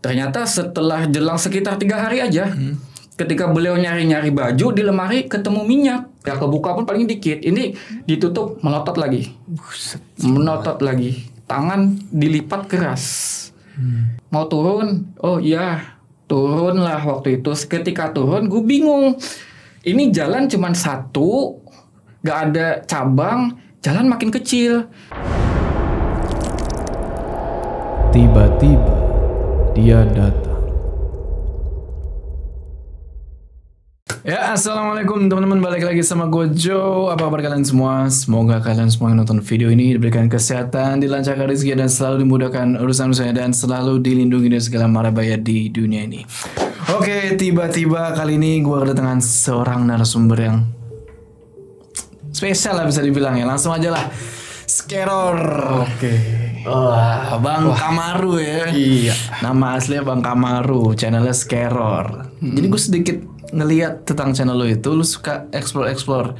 Ternyata setelah jelang sekitar 3 hari aja, ketika beliau nyari-nyari baju di lemari ketemu minyak. Ya kebuka pun paling dikit. Ini ditutup melotot lagi. Melotot lagi. Tangan dilipat keras. Mau turun? Oh iya, turun lah waktu itu. Ketika turun gue bingung. Ini jalan cuma satu, gak ada cabang, jalan makin kecil. Tiba-tiba dia datang. Ya, assalamualaikum teman-teman, balik lagi sama gue Joe. Apa kabar kalian semua? Semoga kalian semua yang nonton video ini diberikan kesehatan, dilancarkan rezeki, dan selalu dimudahkan urusan-urusannya, dan selalu dilindungi dari segala mara bahaya di dunia ini. Oke, tiba-tiba kali ini gue kedatangan seorang narasumber yang spesial lah bisa dibilang ya. Langsung aja lah, Skeror. Oke. Wah, Bang Kamaru ya. Iya. Nama aslinya Bang Kamaru, channelnya Skeror. Jadi gue sedikit ngeliat tentang channel lo itu, lu suka explore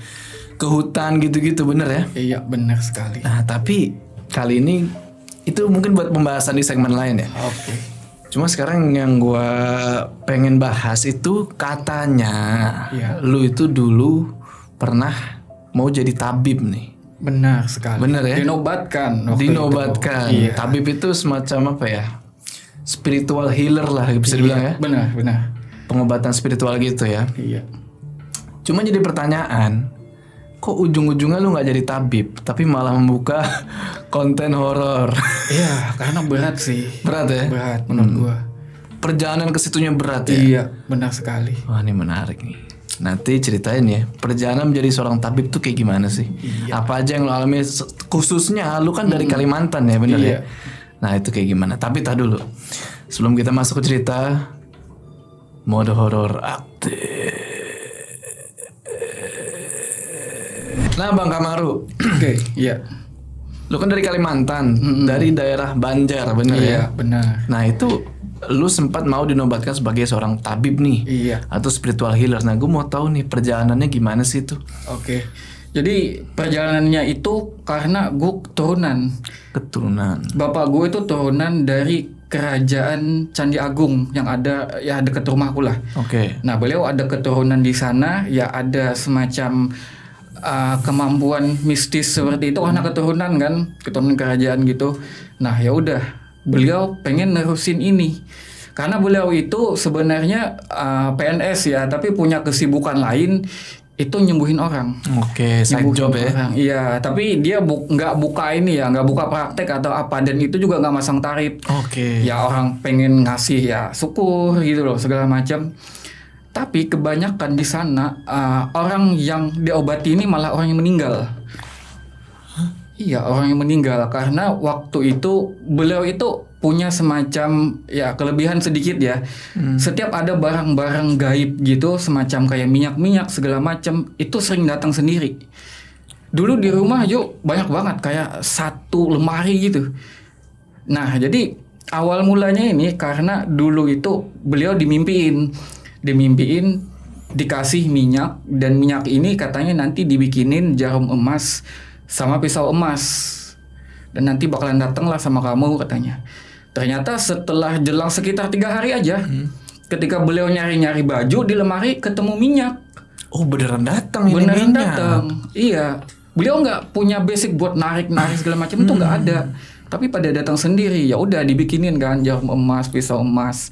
ke hutan gitu-gitu, bener ya? Iya, benar sekali. Nah, tapi kali ini itu mungkin buat pembahasan di segmen lain ya. Oke. Cuma sekarang yang gue pengen bahas itu katanya lu itu dulu pernah mau jadi tabib nih. Benar sekali. Bener ya? Dinobatkan. Dinobatkan. Iya. Tabib itu semacam apa ya? Spiritual healer lah bisa dibilang ya. Benar. Pengobatan spiritual gitu ya. Iya. Cuma jadi pertanyaan, kok ujung-ujungnya lu nggak jadi tabib, tapi malah membuka konten horor? Iya, karena berat sih. Berat ya? Berat menurut gua. Perjalanan ke situnya berat ya? Iya, benar sekali. Wah, ini menarik nih. Nanti ceritain ya, perjalanan menjadi seorang tabib tuh kayak gimana sih? Iya. Apa aja yang lo alami, khususnya lu kan dari Kalimantan ya, bener ya? Nah, itu kayak gimana? Tapi tak dulu. Sebelum kita masuk ke cerita, mode horor aktif. Nah, Bang Kamaru. Oke, iya. Lu kan dari Kalimantan, dari daerah Banjar, bener ya? Iya, benar. Nah, itu lu sempat mau dinobatkan sebagai seorang tabib nih. Iya. Atau spiritual healer. Nah, gue mau tahu nih perjalanannya gimana sih itu? Oke. Jadi perjalanannya itu karena gue Keturunan. Bapak gue itu turunan dari kerajaan Candi Agung yang ada ya dekat rumahku lah. Oke. Nah, beliau ada keturunan di sana, ya ada semacam kemampuan mistis seperti itu karena keturunan kerajaan gitu. Nah, ya udah, beliau pengen nerusin ini. Karena beliau itu sebenarnya PNS ya, tapi punya kesibukan lain itu nyembuhin orang. Oke, side job ya. Orang. Iya, tapi dia nggak buka ini ya, nggak buka praktek atau apa, dan itu juga nggak masang tarif. Oke. Ya orang pengen ngasih ya syukur gitu loh segala macam. Tapi kebanyakan di sana orang yang diobati ini malah orang yang meninggal. Iya, orang yang meninggal karena waktu itu beliau itu punya semacam ya kelebihan sedikit ya. Setiap ada barang-barang gaib gitu, semacam kayak minyak-minyak segala macam, itu sering datang sendiri. Dulu di rumah yuk banyak banget kayak satu lemari gitu. Nah, jadi awal mulanya ini karena dulu itu beliau dimimpiin dikasih minyak, dan minyak ini katanya nanti dibikinin jarum emas sama pisau emas, dan nanti bakalan datang lah sama kamu katanya. Ternyata setelah jelang sekitar 3 hari aja, ketika beliau nyari-nyari baju di lemari ketemu minyak. Oh, beneran datang ini Beneran minyak. datang. Iya. Beliau nggak punya basic buat narik segala macam itu nggak ada. Tapi pada datang sendiri. Ya udah dibikinin kan jarum emas, pisau emas.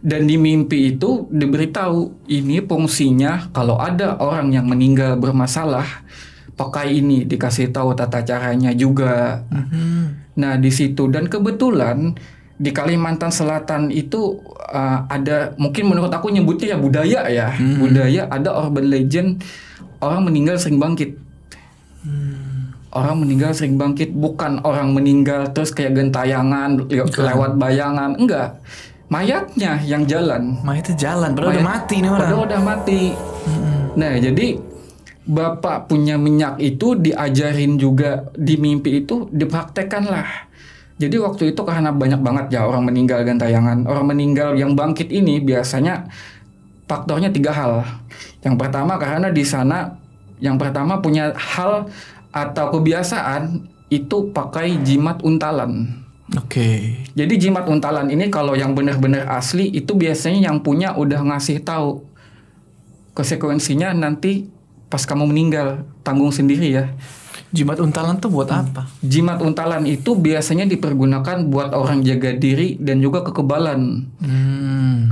Dan di mimpi itu diberitahu ini fungsinya kalau ada orang yang meninggal bermasalah, pakai ini, dikasih tahu tata caranya juga. Nah, di situ, dan kebetulan di Kalimantan Selatan itu ada, mungkin menurut aku nyebutnya ya budaya ya. Budaya, ada urban legend orang meninggal sering bangkit. Orang meninggal sering bangkit, bukan orang meninggal terus kayak gentayangan lewat bayangan, enggak. Mayatnya yang jalan. Mayatnya jalan, padahal udah mati nih orang. Padahal udah mati. Nah, jadi bapak punya minyak itu diajarin juga di mimpi itu, dipraktekkan lah. Jadi waktu itu karena banyak banget ya orang meninggal gentayangan. Orang meninggal yang bangkit ini biasanya faktornya 3 hal. Yang pertama karena di sana, yang pertama punya hal atau kebiasaan itu pakai jimat untalan. Oke. Jadi jimat untalan ini kalau yang benar-benar asli itu biasanya yang punya udah ngasih tahu konsekuensinya nanti pas kamu meninggal, tanggung sendiri ya. Jimat untalan tuh buat apa? Jimat untalan itu biasanya dipergunakan buat orang jaga diri dan juga kekebalan.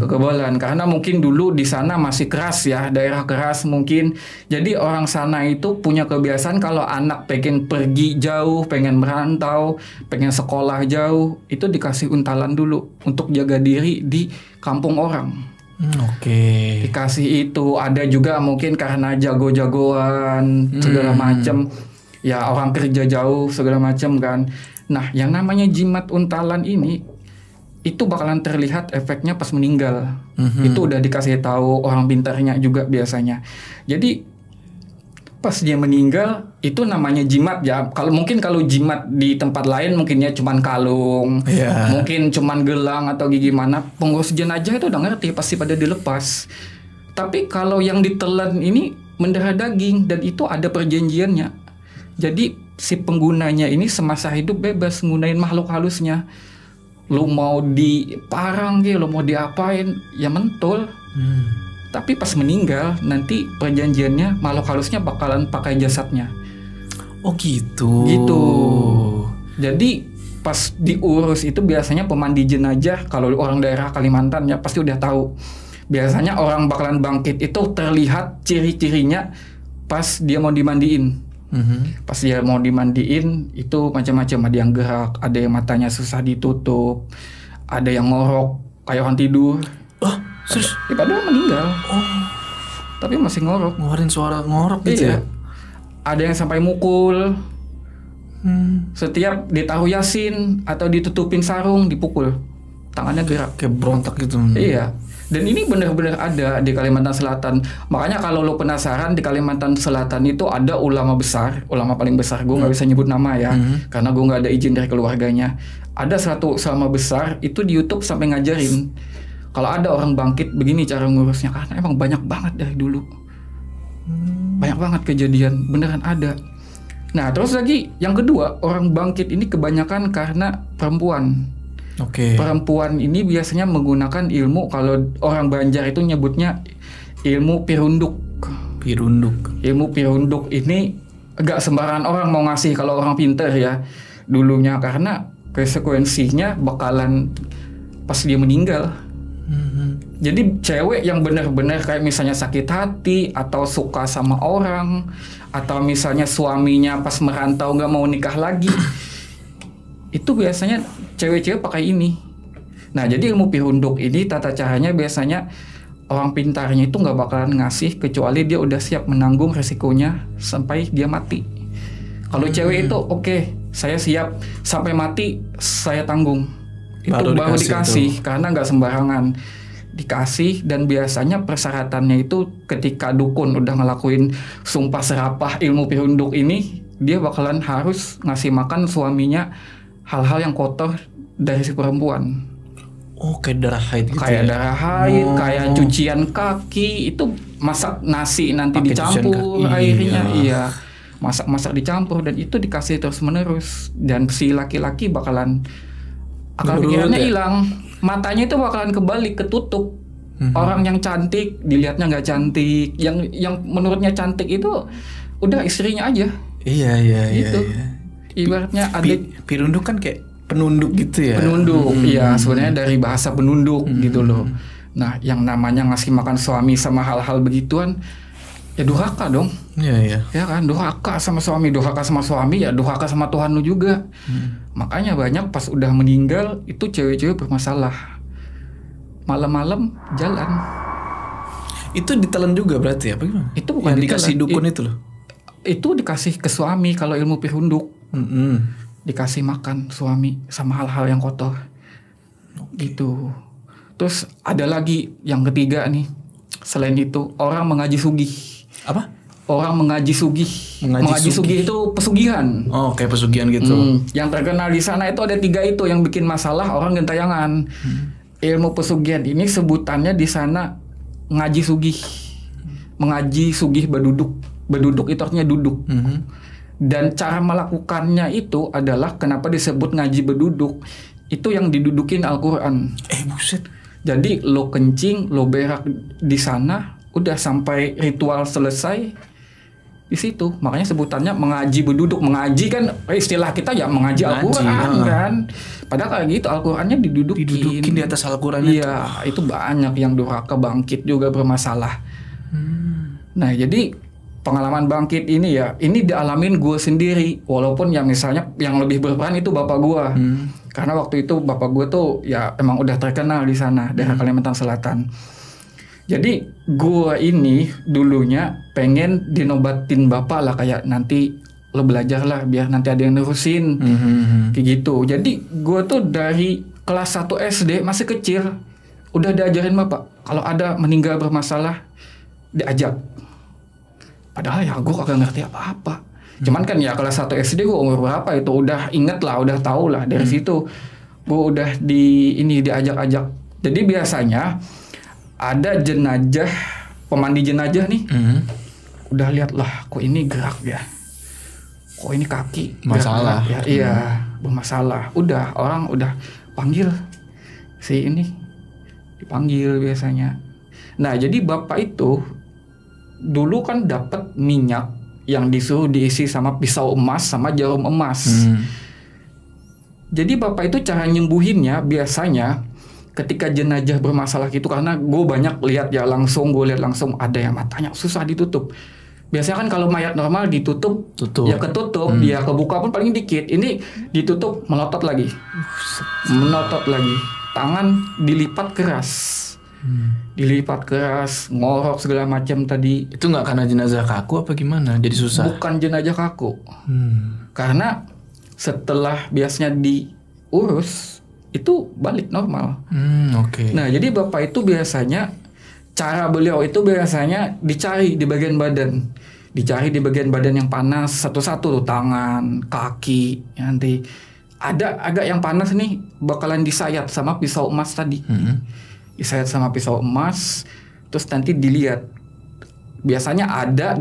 Kekebalan karena mungkin dulu di sana masih keras ya, daerah keras mungkin. Jadi orang sana itu punya kebiasaan kalau anak pengen pergi jauh, pengen merantau, pengen sekolah jauh, itu dikasih untalan dulu untuk jaga diri di kampung orang. Oke. Dikasih itu. Ada juga mungkin karena jago-jagoan segala macam. Ya orang kerja jauh segala macam kan. Nah yang namanya jimat untalan ini itu bakalan terlihat efeknya pas meninggal. Itu udah dikasih tahu orang pintarnya juga biasanya. Jadi pas dia meninggal itu namanya jimat ya. Kalau jimat di tempat lain mungkinnya cuman kalung, mungkin cuman gelang atau gimana. Pengurus jenazah itu udah ngerti pasti pada dilepas. Tapi kalau yang ditelan ini mendarah daging dan itu ada perjanjiannya. Jadi si penggunanya ini semasa hidup bebas nggunain makhluk halusnya. Lu mau diparang gitu, lu mau diapain, ya mentul. Tapi pas meninggal nanti perjanjiannya makhluk halusnya bakalan pakai jasadnya. Oh gitu. Gitu. Jadi pas diurus itu biasanya pemandi jenazah kalau orang daerah Kalimantan ya pasti udah tahu. Biasanya orang bakalan bangkit itu terlihat ciri-cirinya pas dia mau dimandiin. Pas dia mau dimandiin itu macam-macam, ada yang gerak, ada yang matanya susah ditutup, ada yang ngorok kayak orang tidur. Serius? Padahal meninggal. Tapi masih ngorok. Ngeluarin suara ngorok gitu ya? Ada yang sampai mukul. Setiap ditaruh yasin atau ditutupin sarung dipukul, tangannya gerak. Kayak berontak gitu. Iya. Dan ini benar-benar ada di Kalimantan Selatan. Makanya kalau lo penasaran di Kalimantan Selatan itu ada ulama besar, ulama paling besar. Gue nggak bisa nyebut nama ya, karena gue nggak ada izin dari keluarganya. Ada satu ulama besar itu di YouTube sampai ngajarin kalau ada orang bangkit begini cara ngurusnya, karena emang banyak banget dari dulu. Banyak banget kejadian, beneran ada. Nah terus lagi yang kedua, orang bangkit ini kebanyakan karena perempuan. Perempuan ini biasanya menggunakan ilmu, kalau orang Banjar itu nyebutnya ilmu pirunduk. Ilmu pirunduk ini agak sembarangan orang mau ngasih kalau orang pinter ya dulunya, karena konsekuensinya bakalan pas dia meninggal. Jadi cewek yang benar-benar kayak misalnya sakit hati atau suka sama orang, atau misalnya suaminya pas merantau nggak mau nikah lagi, itu biasanya cewek-cewek pakai ini. Nah jadi ilmu pirunduk ini tata caranya biasanya orang pintarnya itu nggak bakalan ngasih kecuali dia udah siap menanggung resikonya sampai dia mati. Kalau cewek itu oke, saya siap sampai mati saya tanggung. Itu baru dikasih karena nggak sembarangan dikasih. Dan biasanya persyaratannya itu ketika dukun udah ngelakuin sumpah serapah ilmu pirunduk ini, dia bakalan harus ngasih makan suaminya hal-hal yang kotor dari si perempuan. Kayak darah haid gitu. Kayak darah haid, kayak cucian kaki, itu masak nasi nanti pake dicampur airnya, iya. Masak-masak dicampur dan itu dikasih terus-menerus, dan si laki-laki bakalan akal pikirannya hilang, matanya itu bakalan kebalik, ketutup. Orang yang cantik dilihatnya nggak cantik, yang menurutnya cantik itu udah istrinya aja. Iya. Ibaratnya ada pirunduk kan kayak penunduk gitu ya. Penunduk, iya sebenarnya dari bahasa penunduk gitu loh. Nah, yang namanya ngasih makan suami sama hal-hal begituan, ya durhaka dong. Iya. Ya kan, durhaka sama suami, ya durhaka sama Tuhan lu juga. Makanya banyak pas udah meninggal itu cewek-cewek bermasalah. Malam-malam jalan. Itu ditelan juga berarti ya? Bagaimana? Itu bukan yang dikasih dukun itu loh. Itu dikasih ke suami kalau ilmu pirunduk. Dikasih makan suami sama hal-hal yang kotor. Gitu. Terus ada lagi yang ketiga nih. Selain itu orang mengaji sugih. Apa? Orang mengaji sugih. Mengaji sugih itu pesugihan. Kayak pesugihan gitu. Yang terkenal di sana itu ada 3 itu yang bikin masalah orang gentayangan. Ilmu pesugihan ini sebutannya di sana ngaji sugih. Mengaji sugih beduduk. Beduduk itu artinya duduk. Dan cara melakukannya itu adalah kenapa disebut ngaji berduduk. Itu yang didudukin Al-Quran. Buset. Jadi lo kencing, lo berak di sana, udah sampai ritual selesai di situ. Makanya sebutannya mengaji berduduk. Mengaji kan istilah kita ya mengaji Al-Quran kan. Padahal kayak gitu Al-Qurannya didudukin di atas Al-Quran. Iya, itu banyak yang durhaka bangkit juga bermasalah. Nah, jadi pengalaman bangkit ini ya, ini dialamin gue sendiri. Walaupun ya misalnya yang lebih berperan itu bapak gue. Karena waktu itu bapak gue tuh ya emang udah terkenal di sana, daerah Kalimantan Selatan. Jadi gue ini dulunya pengen dinobatin bapak lah, kayak nanti lo belajar lah biar nanti ada yang nerusin. Kayak gitu. Jadi gue tuh dari kelas 1 SD masih kecil udah diajarin bapak kalau ada meninggal bermasalah diajak. Padahal ya gue kagak ngerti apa-apa. Cuman kan ya kelas 1 SD gue umur berapa itu udah inget lah, udah tahu lah. Dari situ gue udah diajak-ajak. Jadi biasanya ada jenazah, pemandi jenazah nih. Udah lihat lah, kok ini gerak ya, kok ini kaki masalah ya. Iya, bermasalah. Udah orang udah panggil si ini, dipanggil biasanya. Nah jadi bapak itu dulu kan dapat minyak yang disuruh diisi sama pisau emas sama jarum emas. Jadi bapak itu cara nyembuhinnya biasanya ketika jenazah bermasalah gitu, karena gue banyak lihat ya langsung, gue lihat langsung ada yang matanya susah ditutup. Biasanya kan kalau mayat normal ditutup, ya ketutup, dia kebuka pun paling dikit. Ini ditutup, melotot lagi, tangan dilipat keras. Dilipat keras, ngorok segala macam tadi. Itu nggak karena jenazah kaku apa gimana? Jadi susah? Bukan jenazah kaku. Karena setelah biasanya diurus itu balik normal. Oke. Nah jadi bapak itu biasanya cara beliau itu biasanya dicari di bagian badan. Dicari di bagian badan yang panas satu-satu tuh, tangan, kaki. Nanti ada agak yang panas nih bakalan disayat sama pisau emas tadi. Disayat sama pisau emas, terus nanti dilihat. Biasanya ada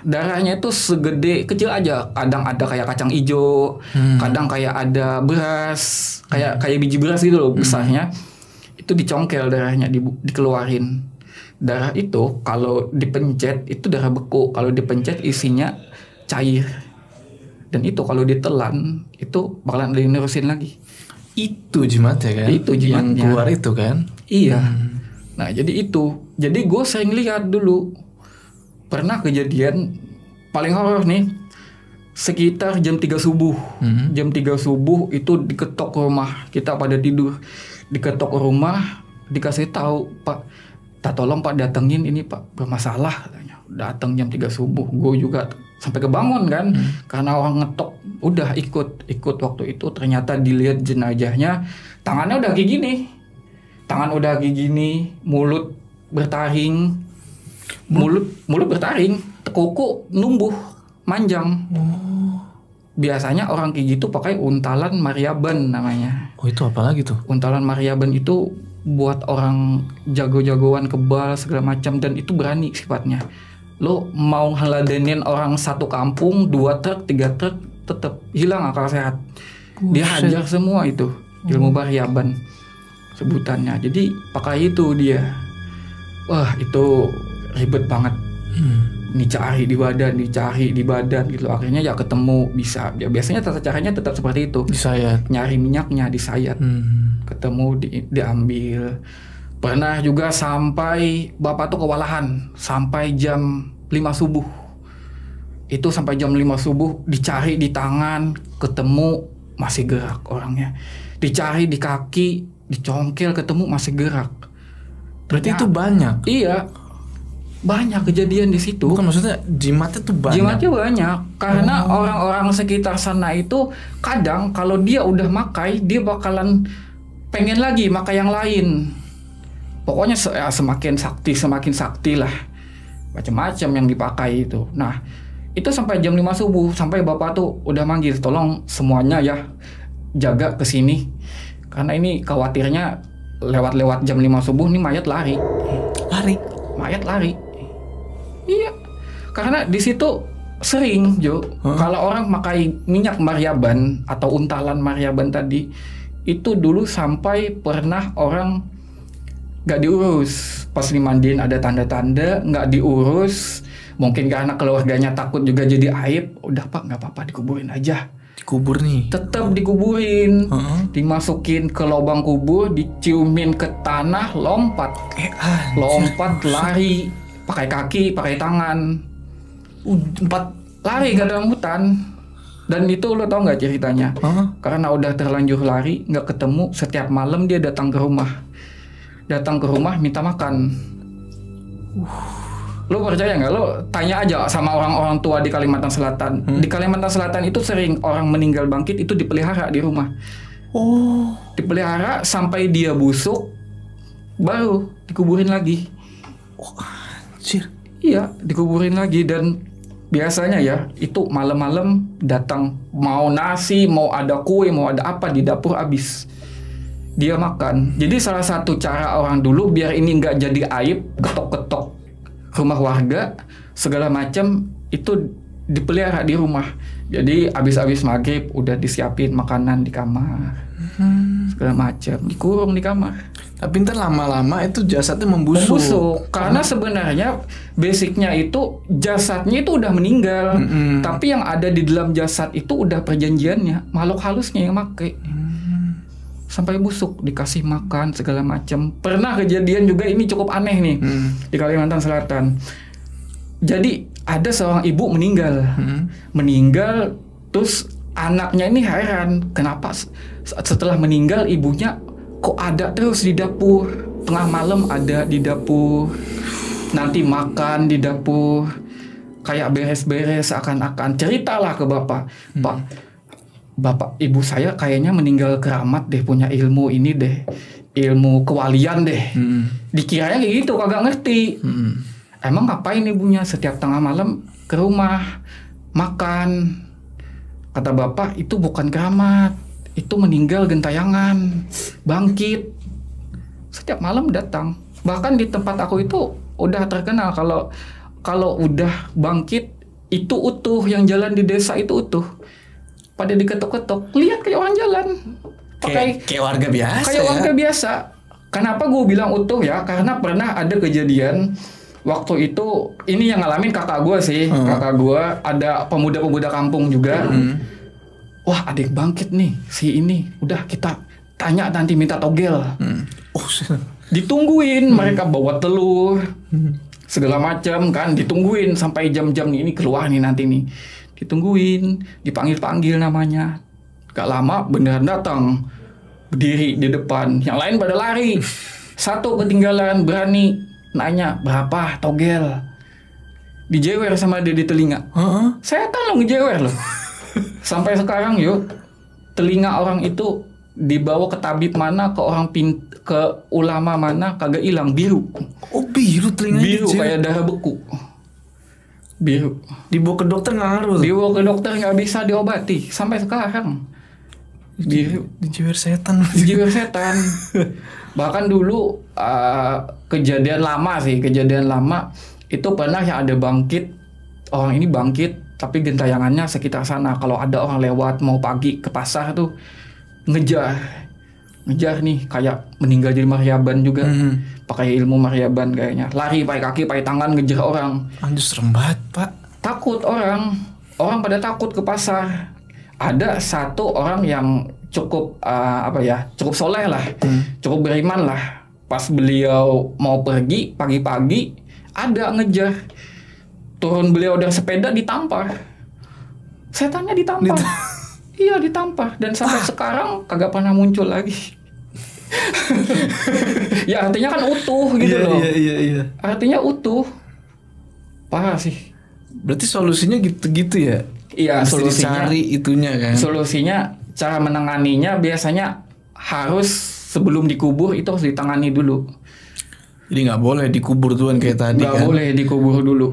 darahnya itu segede kecil aja. Kadang ada kayak kacang hijau, kadang kayak ada beras, kayak biji beras gitu loh besarnya. Itu dicongkel darahnya, dikeluarin. Darah itu kalau dipencet itu darah beku, kalau dipencet isinya cair. Dan itu kalau ditelan itu bakalan dinerusin lagi. Itu jimatnya kan? Itu jimatnya. Yang keluar itu kan? Iya. Nah jadi itu. Jadi gue sering lihat dulu. Pernah kejadian paling horor nih. Sekitar jam 3 subuh. Jam 3 subuh itu diketok rumah. Kita pada tidur. Diketok rumah. Dikasih tahu, Pak, tolong Pak datengin ini Pak, bermasalah katanya. Datang jam 3 subuh. Gue juga sampai kebangun kan, karena orang ngetok. Udah ikut waktu itu. Ternyata dilihat jenazahnya, tangannya udah kayak gini, mulut bertaring, mulut bertaring, kuku numbuh manjang. Biasanya orang kayak gitu pakai untalan Mariaban namanya. Itu apa lagi tuh? Untalan Mariaban itu buat orang jago-jagoan kebal segala macam, dan itu berani sifatnya. Lo mau ngeladenin orang satu kampung, 2 truk, 3 truk, tetap hilang akal sehat. Dia hajar semua itu. Ilmu Mariaban sebutannya. Jadi pakai itu dia. Wah itu ribet banget. Dicari di badan gitu. Akhirnya ya ketemu bisa. Ya, biasanya tata caranya tetap seperti itu. Disayat. Nyari minyaknya, disayat. Ketemu, diambil. Pernah juga sampai bapak tuh kewalahan sampai jam 5 subuh. Itu sampai jam 5 subuh dicari di tangan, ketemu masih gerak orangnya. Dicari di kaki, dicongkel, ketemu masih gerak. Berarti itu banyak. Iya. Banyak kejadian di situ. Bukan, maksudnya jimatnya tuh banyak. Jimatnya banyak karena orang-orang sekitar sana itu kadang kalau dia udah makai, dia bakalan pengen lagi makai yang lain. Pokoknya semakin sakti lah. Macam-macam yang dipakai itu. Nah, itu sampai jam 5 subuh, sampai bapak tuh udah manggil, tolong semuanya ya jaga ke sini. Karena ini khawatirnya lewat jam 5 subuh nih mayat lari. Mayat lari. Iya. Karena di situ Sering, Jo. Kalau orang pakai minyak Maryaban atau untalan Maryaban tadi, itu dulu sampai pernah orang nggak diurus. Pas dimandiin ada tanda-tanda, nggak diurus. Mungkin karena keluarganya takut juga jadi aib. Udah Pak, nggak apa-apa, dikuburin aja. Dikubur nih. Tetap dikuburin. Dimasukin ke lubang kubur, diciumin ke tanah, lompat. Lompat, lari. Pakai kaki, pakai tangan. Lari ke dalam hutan. Dan itu lo tau nggak ceritanya? Karena udah terlanjur lari, nggak ketemu. Setiap malam dia datang ke rumah. Minta makan. Lo percaya nggak? Lo tanya aja sama orang-orang tua di Kalimantan Selatan. Di Kalimantan Selatan itu sering orang meninggal bangkit itu dipelihara di rumah. Dipelihara sampai dia busuk, baru dikuburin lagi. Anjir. Iya, dikuburin lagi. Dan biasanya ya, itu malam-malam datang, mau nasi, mau ada kue, mau ada apa di dapur habis. Dia makan. Jadi salah satu cara orang dulu biar ini nggak jadi aib, ketok-ketok rumah warga, segala macam itu dipelihara di rumah. Jadi habis-habis maghrib udah disiapin makanan di kamar, segala macam, dikurung di kamar. Tapi ntar lama-lama itu jasadnya membusuk. Karena sebenarnya basicnya itu jasadnya itu udah meninggal. Tapi yang ada di dalam jasad itu udah perjanjiannya, makhluk halusnya yang make. Sampai busuk, dikasih makan segala macam. Pernah kejadian juga ini cukup aneh nih di Kalimantan Selatan. Jadi ada seorang ibu meninggal. Meninggal terus anaknya ini heran, kenapa setelah meninggal ibunya kok ada terus di dapur, tengah malam ada di dapur, nanti makan di dapur, kayak beres-beres, akan ceritalah ke bapak. Bapak ibu saya kayaknya meninggal keramat deh, punya ilmu ini deh, ilmu kewalian deh. Dikiranya kayak gitu, kagak ngerti. Emang ngapain ibunya setiap tengah malam ke rumah makan? Kata bapak, itu bukan keramat, itu meninggal gentayangan, bangkit. Setiap malam datang. Bahkan di tempat aku itu udah terkenal kalau udah bangkit itu utuh, yang jalan di desa itu utuh. Pada diketok-ketok, lihat kayak orang jalan. Kayak warga biasa. Kayak warga biasa. Kenapa gue bilang utuh ya? Karena pernah ada kejadian waktu itu, ini yang ngalamin kakak gue sih. Kakak gue ada pemuda-pemuda kampung juga. Wah, adik bangkit nih si ini. Udah kita tanya nanti minta togel. Ditungguin, mereka bawa telur, segala macam kan. Ditungguin sampai jam-jam ini keluar nih nanti nih. Ditungguin, dipanggil-panggil namanya. Gak lama beneran datang, berdiri di depan. Yang lain pada lari. Satu ketinggalan, berani nanya berapa togel. Dijewer sama dia di telinga. Saya kan lo ngejewer loh. Sampai sekarang yuk, telinga orang itu dibawa ke tabib mana, ke ulama mana, kagak hilang, biru. Biru telinganya. Biru kayak darah beku. Biru. Dibawa ke dokter nggak ngaruh. Dibawa ke dokter nggak bisa diobati sampai sekarang. Biru. Dijewer setan. Dijewer setan. Bahkan dulu kejadian lama itu pernah yang ada bangkit, orang ini bangkit tapi gentayangannya sekitar sana. Kalau ada orang lewat mau pagi ke pasar tuh ngejar nih, kayak meninggal jadi Maryaban juga. Pakai ilmu Maryaban kayaknya. Lari pakai kaki, pakai tangan ngejar orang. Anjir, serem banget, Pak. Takut orang pada takut ke pasar. Ada satu orang yang cukup cukup soleh lah, cukup beriman lah. Pas beliau mau pergi pagi-pagi, ada ngejar. Turun beliau dari sepeda, ditampar. Setannya ditampar. Iya, ditampar. Dan sampai sekarang kagak pernah muncul lagi. Ya artinya kan utuh gitu loh. Iya. Artinya utuh. Parah sih. Berarti solusinya gitu-gitu ya? Iya, solusinya cari itunya kan. Solusinya, cara menanganinya biasanya harus sebelum dikubur itu harus ditangani dulu. Jadi nggak boleh dikubur duluan kayak tadi kan? Nggak boleh dikubur dulu.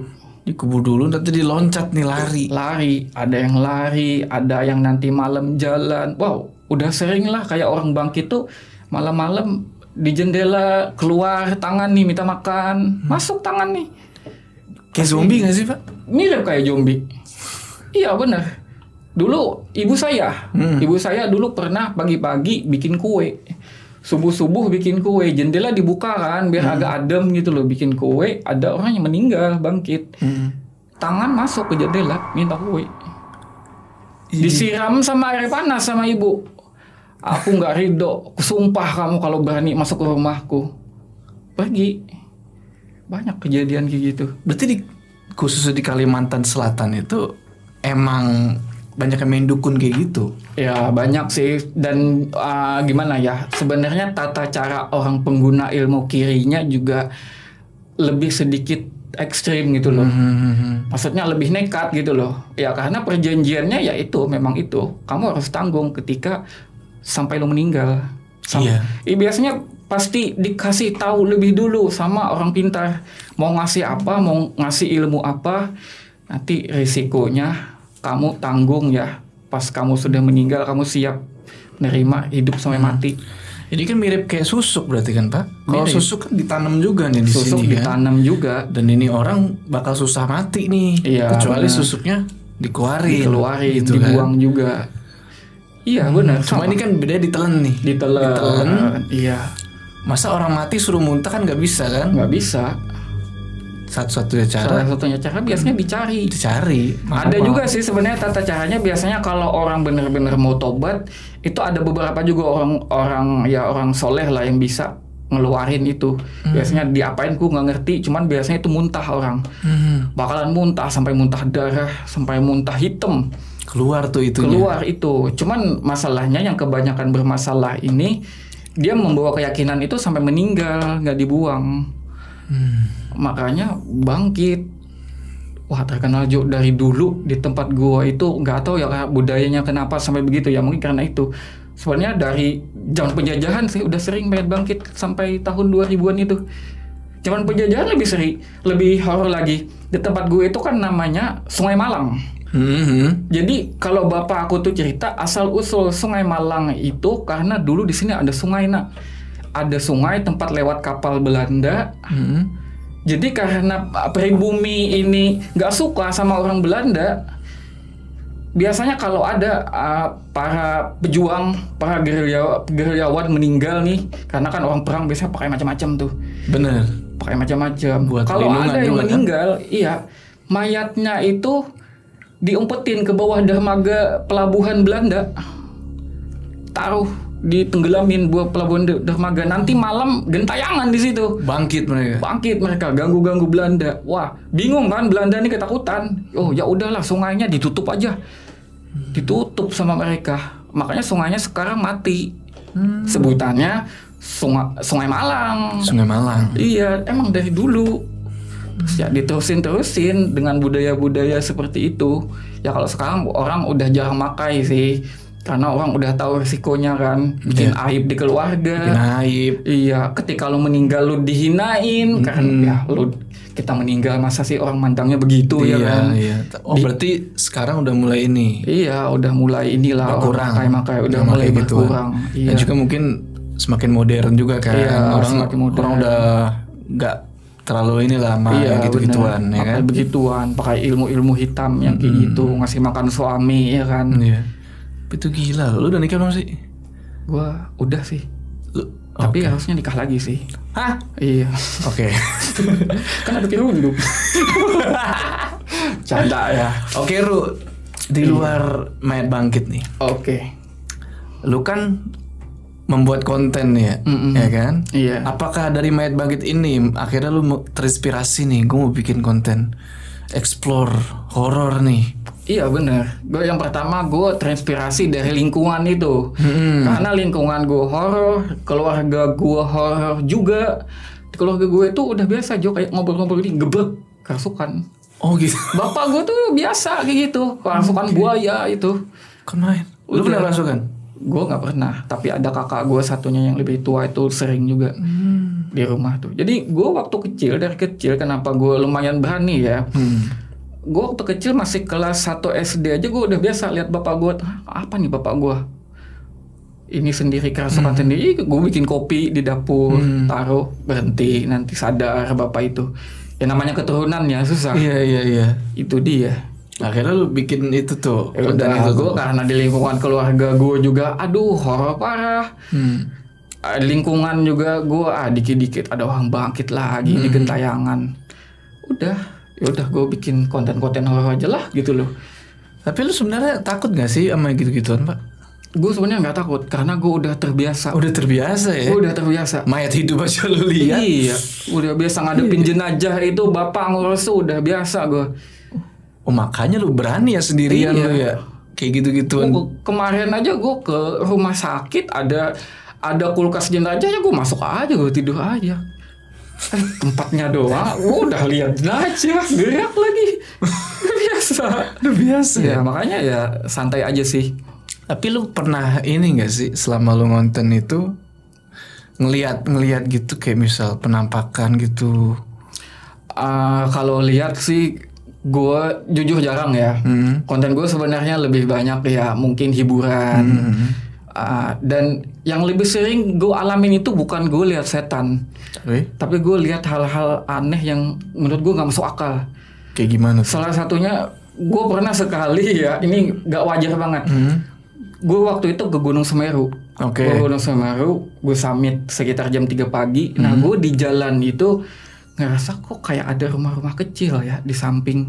Dikubur dulu, nanti diloncat nih, lari. Ada yang lari, ada yang nanti malam jalan. Wow, udah sering lah kayak orang bangkit tuh malam-malam di jendela keluar tangan nih minta makan, masuk tangan nih. Kayak zombie nggak sih, Pak? Mirip kayak zombie. Iya benar. Dulu ibu saya dulu pernah pagi-pagi bikin kue. Subuh-subuh bikin kue, jendela dibuka kan biar agak adem gitu loh, bikin kue, ada orang yang meninggal bangkit. Tangan masuk ke jendela minta kue. Disiram sama air panas sama ibu. Aku nggak ridho, sumpah kamu kalau berani masuk ke rumahku. Pergi. Banyak kejadian kayak gitu. Berarti khususnya di Kalimantan Selatan itu emang banyak yang main dukun kayak gitu. Ya banyak sih, dan gimana ya, sebenarnya tata cara orang pengguna ilmu kirinya juga lebih sedikit ekstrim gitu loh. Maksudnya lebih nekat gitu loh. Ya karena perjanjiannya ya itu memang itu. Kamu harus tanggung ketika sampai lo meninggal. Biasanya pasti dikasih tahu lebih dulu sama orang pintar. Mau ngasih apa, mau ngasih ilmu apa, nanti risikonya kamu tanggung ya. Pas kamu sudah meninggal, kamu siap menerima hidup sampai mati. Ini kan mirip kayak susuk berarti kan Pak? Kalau susuk kan ditanam juga nih di sini kan? Susuk ditanam juga. Dan ini orang bakal susah mati nih. Iya, kecuali susuknya dikeluarin gitu dibuang kan? Juga. Iya benar. Cuma ini kan beda ditelen nih. Ditelen. Iya. Masa orang mati suruh muntah kan nggak bisa kan? Nggak bisa. Satu-satunya cara biasanya dicari. Ada juga sih sebenarnya tata caranya. Biasanya kalau orang benar-benar mau tobat, itu ada beberapa juga orang soleh lah yang bisa ngeluarin itu. Biasanya diapain ku nggak ngerti, cuman biasanya itu muntah orang. Bakalan muntah sampai muntah darah, sampai muntah hitam. Keluar itu. Cuman masalahnya yang kebanyakan bermasalah ini, dia membawa keyakinan itu sampai meninggal, nggak dibuang. Makanya bangkit. Wah terkenal Jo dari dulu di tempat gua itu, nggak tahu ya budayanya kenapa sampai begitu ya, mungkin karena itu. Sebenarnya dari zaman penjajahan sih udah sering mayat bangkit sampai tahun 2000-an itu. Zaman penjajahan lebih horor lagi. Di tempat gue itu kan namanya Sungai Malang. Jadi kalau bapak aku tuh cerita asal usul Sungai Malang itu karena dulu di sini ada sungai ada sungai tempat lewat kapal Belanda. Jadi karena pribumi ini nggak suka sama orang Belanda, biasanya kalau ada para pejuang, para gerilyawan meninggal nih, karena kan orang perang biasanya pakai macam-macam tuh. Bener. Pakai macam-macam. Kalau ada yang meninggal, iya, mayatnya itu diumpetin ke bawah dermaga pelabuhan Belanda, taruh ditenggelamin buat pelabuhan dermaga. Nanti malam gentayangan di situ. Bangkit mereka ganggu Belanda. Wah, bingung kan Belanda ini ketakutan. Oh, ya udahlah sungainya ditutup aja. Ditutup sama mereka. Makanya sungainya sekarang mati. Sebutannya Sungai Malang. Iya, emang dari dulu. Terus ya diterusin dengan budaya-budaya seperti itu. Ya kalau sekarang orang udah jarang makai sih. Karena orang udah tahu resikonya kan, bikin aib di keluarga. Iya, ketika lu meninggal lu dihinain, karena ya kita meninggal masa sih orang mandangnya begitu ya kan. Berarti sekarang udah mulai ini. Iya, udah mulai inilah berkurang. Makai udah mulai berkurang. Dan juga mungkin semakin modern juga kan. Orang udah nggak terlalu inilah sama gitu-gituan ya kan. Begituan, pakai ilmu-ilmu hitam yang kayak gitu, ngasih makan suami ya kan. Itu gila. Lu udah nikah belum sih? Gua udah sih. Tapi harusnya nikah lagi sih. Hah? Iya. Oke. Kan ada pirunduk. Canda ya. Oke, Ru. Di luar mayat bangkit nih. Oke. Lu kan membuat konten ya, ya kan? Iya. Apakah dari mayat bangkit ini akhirnya lu terinspirasi nih, gue mau bikin konten explore horor nih? Iya bener. Gue yang pertama gue terinspirasi dari lingkungan itu. Karena lingkungan gue horor, keluarga gue horor juga. Di keluarga gue itu udah biasa Jo kayak ngobrol-ngobrol ini geblek kerasukan. Oh gitu. Bapak gue tuh biasa kayak gitu, kerasukan buaya itu. Kemarin. Lu pernah kerasukan? Gue nggak pernah. Tapi ada kakak gue satunya yang lebih tua itu sering juga di rumah tuh. Jadi gue waktu kecil, dari kecil kenapa gue lumayan berani ya. Gue waktu kecil masih kelas 1 SD aja gue udah biasa lihat bapak gue. Apa nih bapak gue? Ini sendiri kerasukan sendiri. Gue bikin kopi di dapur, taruh, berhenti, nanti sadar bapak itu. Ya namanya keturunan ya susah. Iya. Itu dia. Akhirnya lu bikin itu tuh. Ya udah, gue karena di lingkungan keluarga gue juga, aduh horor parah. Lingkungan juga gue, dikit-dikit ada orang bangkit lagi di gentayangan. Ya udah gue bikin konten-konten horor aja lah gitu loh. Tapi lu sebenarnya takut gak sih sama gitu-gituan, Pak? Gue sebenarnya nggak takut karena gue udah terbiasa. Udah terbiasa ya? Gue udah terbiasa. Mayat hidup aja lu lihat. Iya, udah biasa ngadepin jenazah itu, bapak ngurus tuh udah biasa gue. Oh makanya lu berani ya sendirian lu ya? Kayak gitu-gituan. Kemarin aja gue ke rumah sakit, ada kulkas jenazah ya gue masuk aja, gue tidur aja. Tempatnya doang, udah lihat jenazah, gerak lagi. Udah biasa. Ya makanya ya santai aja sih. Tapi lu pernah ini gak sih selama lu ngonten itu ngelihat gitu kayak misal penampakan gitu? Kalau lihat sih gue jujur jarang ya. Konten gue sebenarnya lebih banyak ya mungkin hiburan. Dan yang lebih sering gue alamin itu bukan gue lihat setan, tapi gue lihat hal-hal aneh yang menurut gue nggak masuk akal. Kayak gimana tuh? Salah satunya gue pernah sekali ya, ini nggak wajar banget. Gue waktu itu ke Gunung Semeru. Gue Gunung Semeru, gue summit sekitar jam 3 pagi. Nah gue di jalan itu ngerasa kok kayak ada rumah-rumah kecil ya di samping.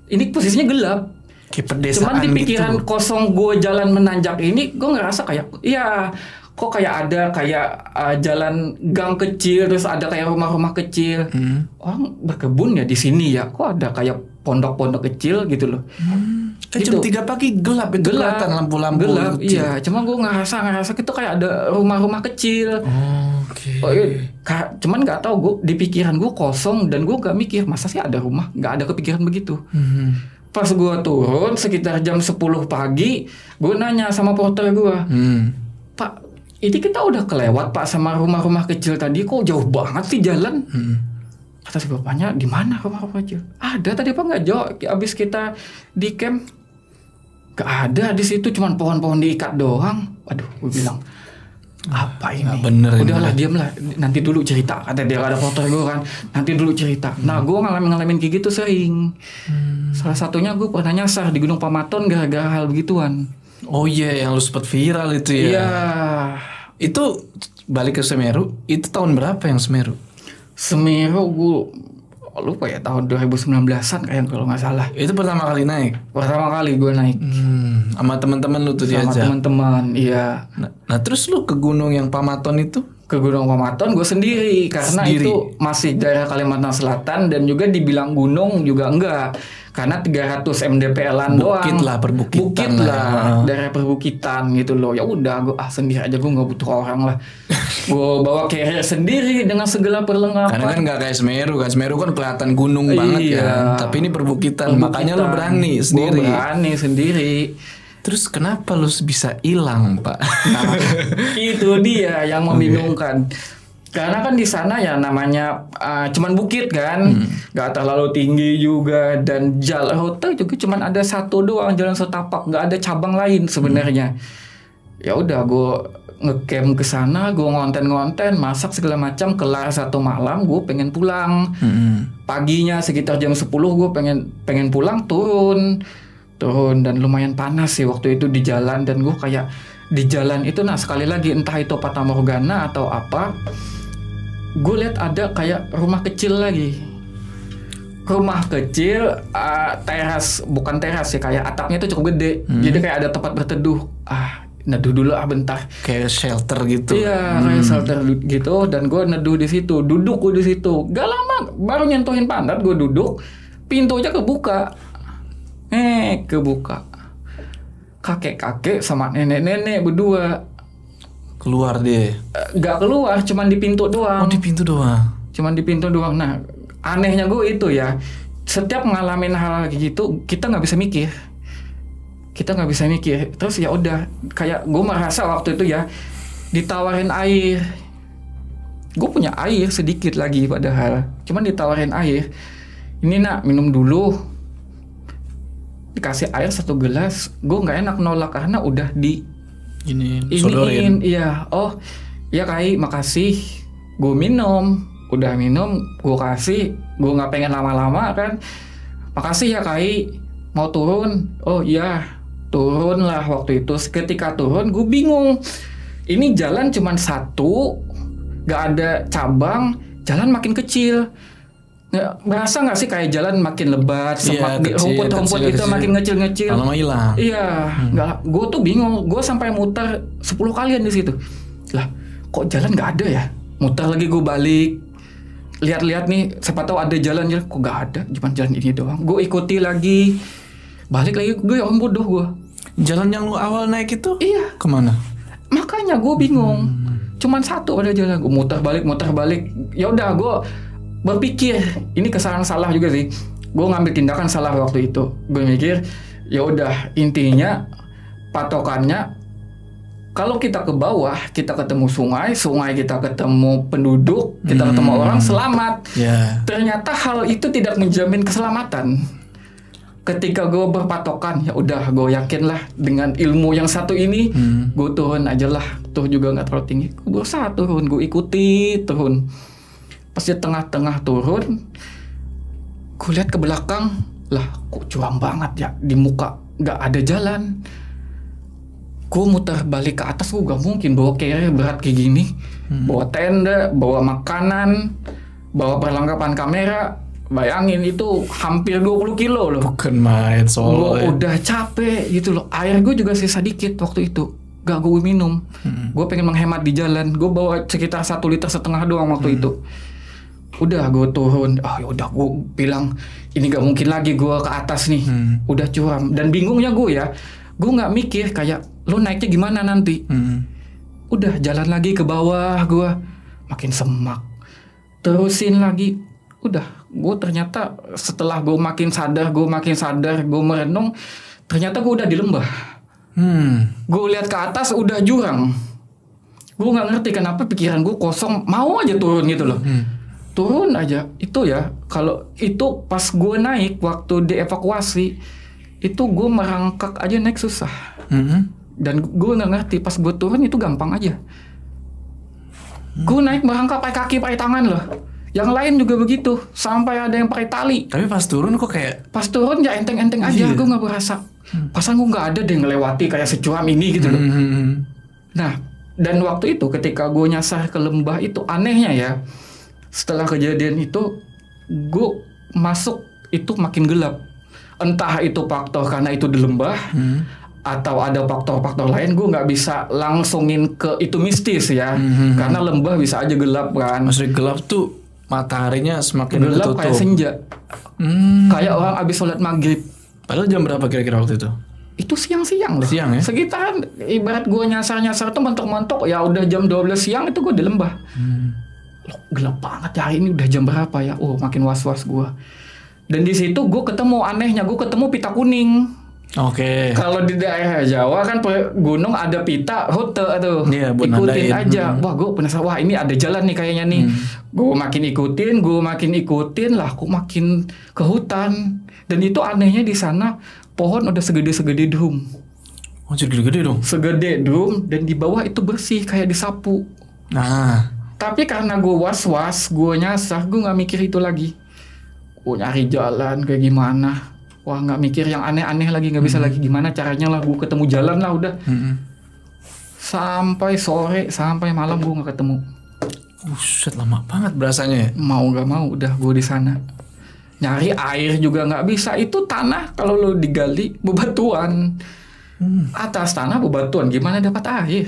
Ini posisinya gelap. Kayak pedesaan. Cuman di pikiran gitu. Kosong gue jalan menanjak ini, gue ngerasa kayak, iya kok kayak ada jalan gang kecil, terus ada kayak rumah-rumah kecil. Orang berkebun ya di sini ya. Kok ada kayak pondok-pondok kecil gitu loh. Kan jam 3 pagi gelap itu, kelihatan lampu-lampu. Gelap, iya. Cuma gue ngerasa itu kayak ada rumah-rumah kecil. Cuman nggak tahu, gue di pikiran gue kosong dan gue nggak mikir masa sih ada rumah, nggak ada kepikiran begitu. Pas gue turun sekitar jam 10 pagi, gue nanya sama porter gue, Pak, ini kita udah kelewat Pak sama rumah-rumah kecil tadi, kok jauh banget sih jalan? Kata si bapaknya, di mana rumah-rumah kecil? Ada tadi Pak, nggak jauh. Abis kita di camp, nggak ada di situ, cuman pohon-pohon diikat doang. Waduh, gue bilang, apa ini? Bener, udahlah diamlah, nanti dulu cerita. Kata dia, ada foto gue kan, nanti dulu cerita. Nah gue ngalamin kayak gitu sering. Salah satunya gue pernah nyasar di Gunung Pamaton gara-gara hal begituan. Oh iya, yang lu sempat viral itu ya? Iya. Itu balik ke Semeru, itu tahun berapa yang Semeru? Semeru gue lupa ya, tahun 2019an kayak kalau nggak salah. Itu pertama kali naik? Pertama kali gue naik. Sama teman-teman lu tuh diajak? Sama teman-teman, iya. Nah terus lu ke gunung yang Pamaton itu? Ke Gunung Pamaton gue sendiri, karena itu masih daerah Kalimantan Selatan dan juga dibilang gunung juga enggak, karena 300 mdpl-an doang. Bukit lah, daerah perbukitan gitu loh. Ya udah gue sendiri aja, gue nggak butuh orang lah. Gue bawa carrier sendiri dengan segala perlengkapan. Karena kan nggak kayak Semeru kan, Semeru kan kelihatan gunung banget kan, tapi ini perbukitan. Makanya lu berani sendiri. Gue berani sendiri. Terus kenapa lu bisa hilang, Pak? Nah, itu dia yang membingungkan. Karena kan di sana ya namanya cuman bukit kan, nggak terlalu tinggi juga, dan jalan rute juga cuman ada satu doang, jalan setapak, nggak ada cabang lain sebenarnya. Ya udah gue ngecamp ke sana, gue ngonten, masak segala macam, kelar satu malam, gue pengen pulang. Paginya sekitar jam 10 gue pengen pulang, turun dan lumayan panas sih waktu itu di jalan, dan gue kayak di jalan itu sekali lagi entah itu Fata Morgana atau apa, gue lihat ada kayak rumah kecil lagi, teras, bukan teras ya, kayak atapnya itu cukup gede, jadi kayak ada tempat berteduh. Neduh dulu bentar, kayak shelter gitu. Iya, kayak shelter gitu, dan gue neduh di situ, duduk gue di situ, gak lama baru nyentuhin pantat, gue duduk, pintu aja kebuka. Kebuka, kakek-kakek sama nenek-nenek berdua keluar deh. Gak keluar, cuman di pintu doang. Oh, di pintu doang. Cuman di pintu doang. Nah, anehnya gue itu ya, setiap ngalamin hal kayak gitu, kita nggak bisa mikir. Terus ya udah, kayak gue merasa waktu itu ya ditawarin air. Gue punya air sedikit lagi padahal, cuman ditawarin air. Ini nak, minum dulu. Dikasih air 1 gelas, gue nggak enak nolak karena udah sodorin. Iya, oh ya Kai, makasih. Gue minum, gue kasih, gue nggak pengen lama-lama kan. Makasih ya Kai. mau turun. Oh iya, turun lah waktu itu. Ketika turun gue bingung, ini jalan cuman satu, gak ada cabang, jalan makin kecil. Berasa nggak sih kayak jalan makin lebat, semak rumput-rumput itu makin ngecil-ngecil. Lama hilang. Iya, nggak. Gue tuh bingung. Gue sampai muter 10 kalian di situ. Lah, kok jalan nggak ada ya? Muter lagi gue balik, lihat-lihat nih, siapa tahu ada jalan, kok nggak ada, cuma jalan ini doang. Gue ikuti lagi, balik lagi. Gue orang bodoh gue. Jalan yang lu awal naik itu? Iya. Kemana? Makanya gue bingung. Cuman satu ada jalan. Gue muter balik. Ya udah, gue berpikir ini kesalahan salah juga sih. Gue ngambil tindakan salah waktu itu. Gue mikir ya udah, intinya patokannya kalau kita ke bawah kita ketemu sungai kita ketemu penduduk, kita ketemu orang selamat. Ternyata hal itu tidak menjamin keselamatan. Ketika gue berpatokan, ya udah gue yakin lah dengan ilmu yang satu ini, gue turun aja lah. Tuh juga nggak terlalu tinggi. Gue berusaha turun, gue ikuti turun. Pas di tengah-tengah turun, gue lihat ke belakang, lah kok curam banget ya, di muka nggak ada jalan. Gue muter balik ke atas, gue gak mungkin bawa carrier berat kayak gini, bawa tenda, bawa makanan, bawa perlengkapan kamera. Bayangin itu hampir 20 kilo loh. Bukan main soalnya. Gue udah capek gitu loh. Air gue juga sisa dikit waktu itu, gak gue minum. Gue pengen menghemat di jalan. Gue bawa sekitar 1,5 liter doang waktu itu. Udah gue turun, ya udah gue bilang ini gak mungkin lagi gue ke atas nih, udah curam. Dan bingungnya gue nggak mikir kayak lo naiknya gimana nanti. Udah jalan lagi ke bawah, gue makin semak, terusin lagi. Udah, gue ternyata setelah gue makin sadar, gue merenung, ternyata gue udah di lembah. Gue lihat ke atas udah jurang. Gue nggak ngerti kenapa pikiran gue kosong, mau aja turun gitu loh. Turun aja. Itu ya, kalau itu pas gue naik waktu dievakuasi, itu gue merangkak aja naik susah. Dan gue nggak ngerti, pas gue turun itu gampang aja. Gue naik merangkak pakai kaki, pakai tangan loh. Yang lain juga begitu, sampai ada yang pakai tali. Tapi pas turun kok kayak... Pas turun ya enteng-enteng aja, gue nggak berasa. Pasan gue nggak ada deh ngelewati kayak securam ini gitu loh. Nah, dan waktu itu ketika gue nyasar ke lembah itu, anehnya ya, setelah kejadian itu, gue masuk itu makin gelap. Entah itu faktor karena itu di lembah, atau ada faktor-faktor lain, gue nggak bisa langsungin ke itu mistis ya. Karena lembah bisa aja gelap kan. Maksudnya gelap tuh mataharinya semakin gelap ketutup. Kayak senja. Kayak orang abis sholat maghrib. Padahal jam berapa kira-kira waktu itu? Itu siang-siang loh. Siang ya? Sekitaran ibarat gue nyasar-nyasar tuh mentok-mentok ya udah jam 12 siang itu gue di lembah. Loh, gelap banget ya, ini udah jam berapa ya? Oh, makin was-was gue. Dan di situ gue ketemu, anehnya gue ketemu pita kuning. Oke. Kalau di daerah Jawa kan gunung ada pita rute tuh. Buat ikutin nandain. aja. Wah, gue penasaran. Wah, ini ada jalan nih kayaknya nih. Gue makin ikutin lah. Kok makin ke hutan. Dan itu anehnya di sana pohon udah segede-segede drum. Oh, jadi gede-gede dong. Segede drum, dan di bawah itu bersih kayak disapu. Nah. Tapi karena gue was-was, gue nyasar, gue nggak mikir itu lagi. Gue nyari jalan kayak gimana. Wah, nggak mikir yang aneh-aneh lagi, nggak bisa lagi gimana caranya lah. Gue ketemu jalan lah udah. Sampai sore, sampai malam gue nggak ketemu. Set lama banget berasanya ya. Mau nggak mau, udah gue di sana. Nyari air juga nggak bisa. Itu tanah kalau lo digali bebatuan. Atas tanah bebatuan, gimana dapat air?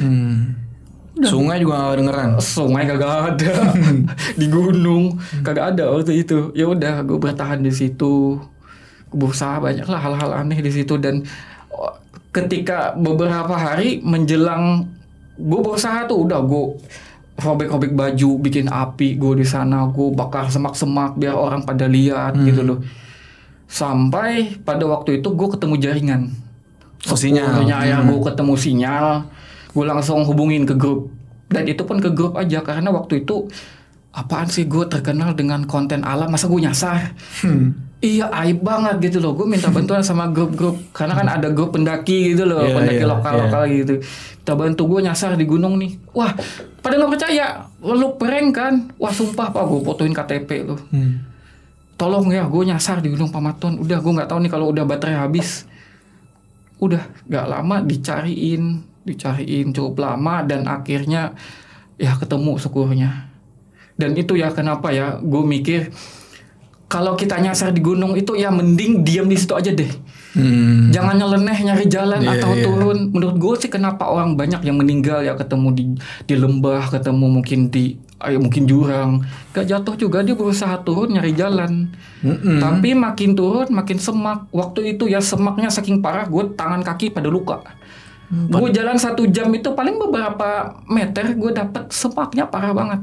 Sungai juga gak dengeran. Sungai kagak ada. Di gunung kagak ada waktu itu. Ya udah, gue bertahan di situ. Gue berusaha banyak lah hal-hal aneh di situ. Dan ketika beberapa hari menjelang, gue berusaha tuh udah gue robek-robek baju, bikin api gue di sana, gue bakar semak-semak biar orang pada lihat gitu loh. Sampai pada waktu itu gue ketemu jaringan. Sinyal. Ya gue ketemu sinyal. Gue langsung hubungin ke grup. Dan itu pun ke grup aja. Karena waktu itu, apaan sih gue terkenal dengan konten alam, masa gue nyasar? Iya, aib banget gitu loh. Gue minta bantuan sama grup-grup. Karena kan ada grup pendaki gitu loh. Pendaki lokal-lokal gitu. Minta bantu, gue nyasar di gunung nih. Wah, pada gak percaya. Lu prank kan? Wah, sumpah Pak, gue fotoin KTP loh. tolong ya, gue nyasar di Gunung Pamaton. Udah gue nggak tahu nih kalau udah baterai habis. Udah nggak lama dicariin cukup lama dan akhirnya ya ketemu syukurnya. Dan itu ya kenapa ya gue mikir kalau kita nyasar di gunung itu ya mending diam di situ aja deh. Jangan nyeleneh nyari jalan atau turun. Menurut gue sih kenapa orang banyak yang meninggal ya ketemu di lembah, ketemu mungkin jurang, gak jatuh juga, dia berusaha turun nyari jalan. Tapi makin turun makin semak. Waktu itu ya semaknya saking parah, gue tangan kaki pada luka. Gue jalan 1 jam itu paling beberapa meter gue dapet semaknya parah banget.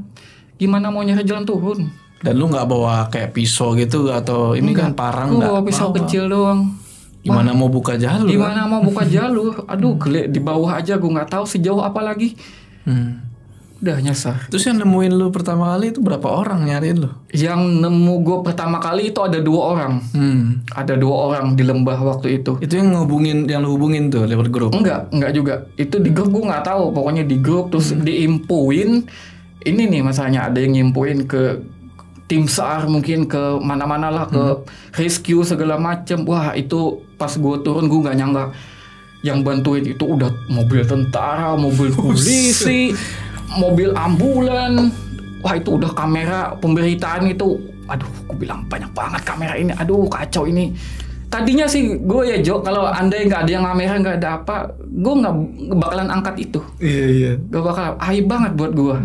Gimana mau nyari jalan turun? Dan lu nggak bawa kayak pisau gitu atau ini kan parang nggak? Gue bawa pisau kecil doang. Gimana mau buka jalur? Gimana mau buka jalur? Aduh, gele di bawah aja gue nggak tahu sejauh apa lagi. Udah nyasar. Terus yang nemuin lu pertama kali itu berapa orang nyariin lu? Yang nemu gue pertama kali itu ada 2 orang. Ada 2 orang di lembah waktu itu. Itu yang lu hubungin tuh lewat grup? Enggak juga. Itu di grup gue nggak tahu. Pokoknya di grup terus diinfoin. Ini nih masalahnya, ada yang nginfoin ke tim SAR, mungkin ke mana-mana lah, ke rescue segala macem. Wah itu pas gue turun gue nggak nyangka yang bantuin itu udah mobil tentara, mobil polisi, mobil ambulan. Wah itu udah kamera pemberitaan itu. Aduh, gue bilang banyak banget kamera ini. Aduh kacau ini. Tadinya sih gue ya Jo, kalau andai nggak ada yang kamera, nggak ada apa, gue nggak bakalan angkat itu. Iya. Gak bakal, aib banget buat gue.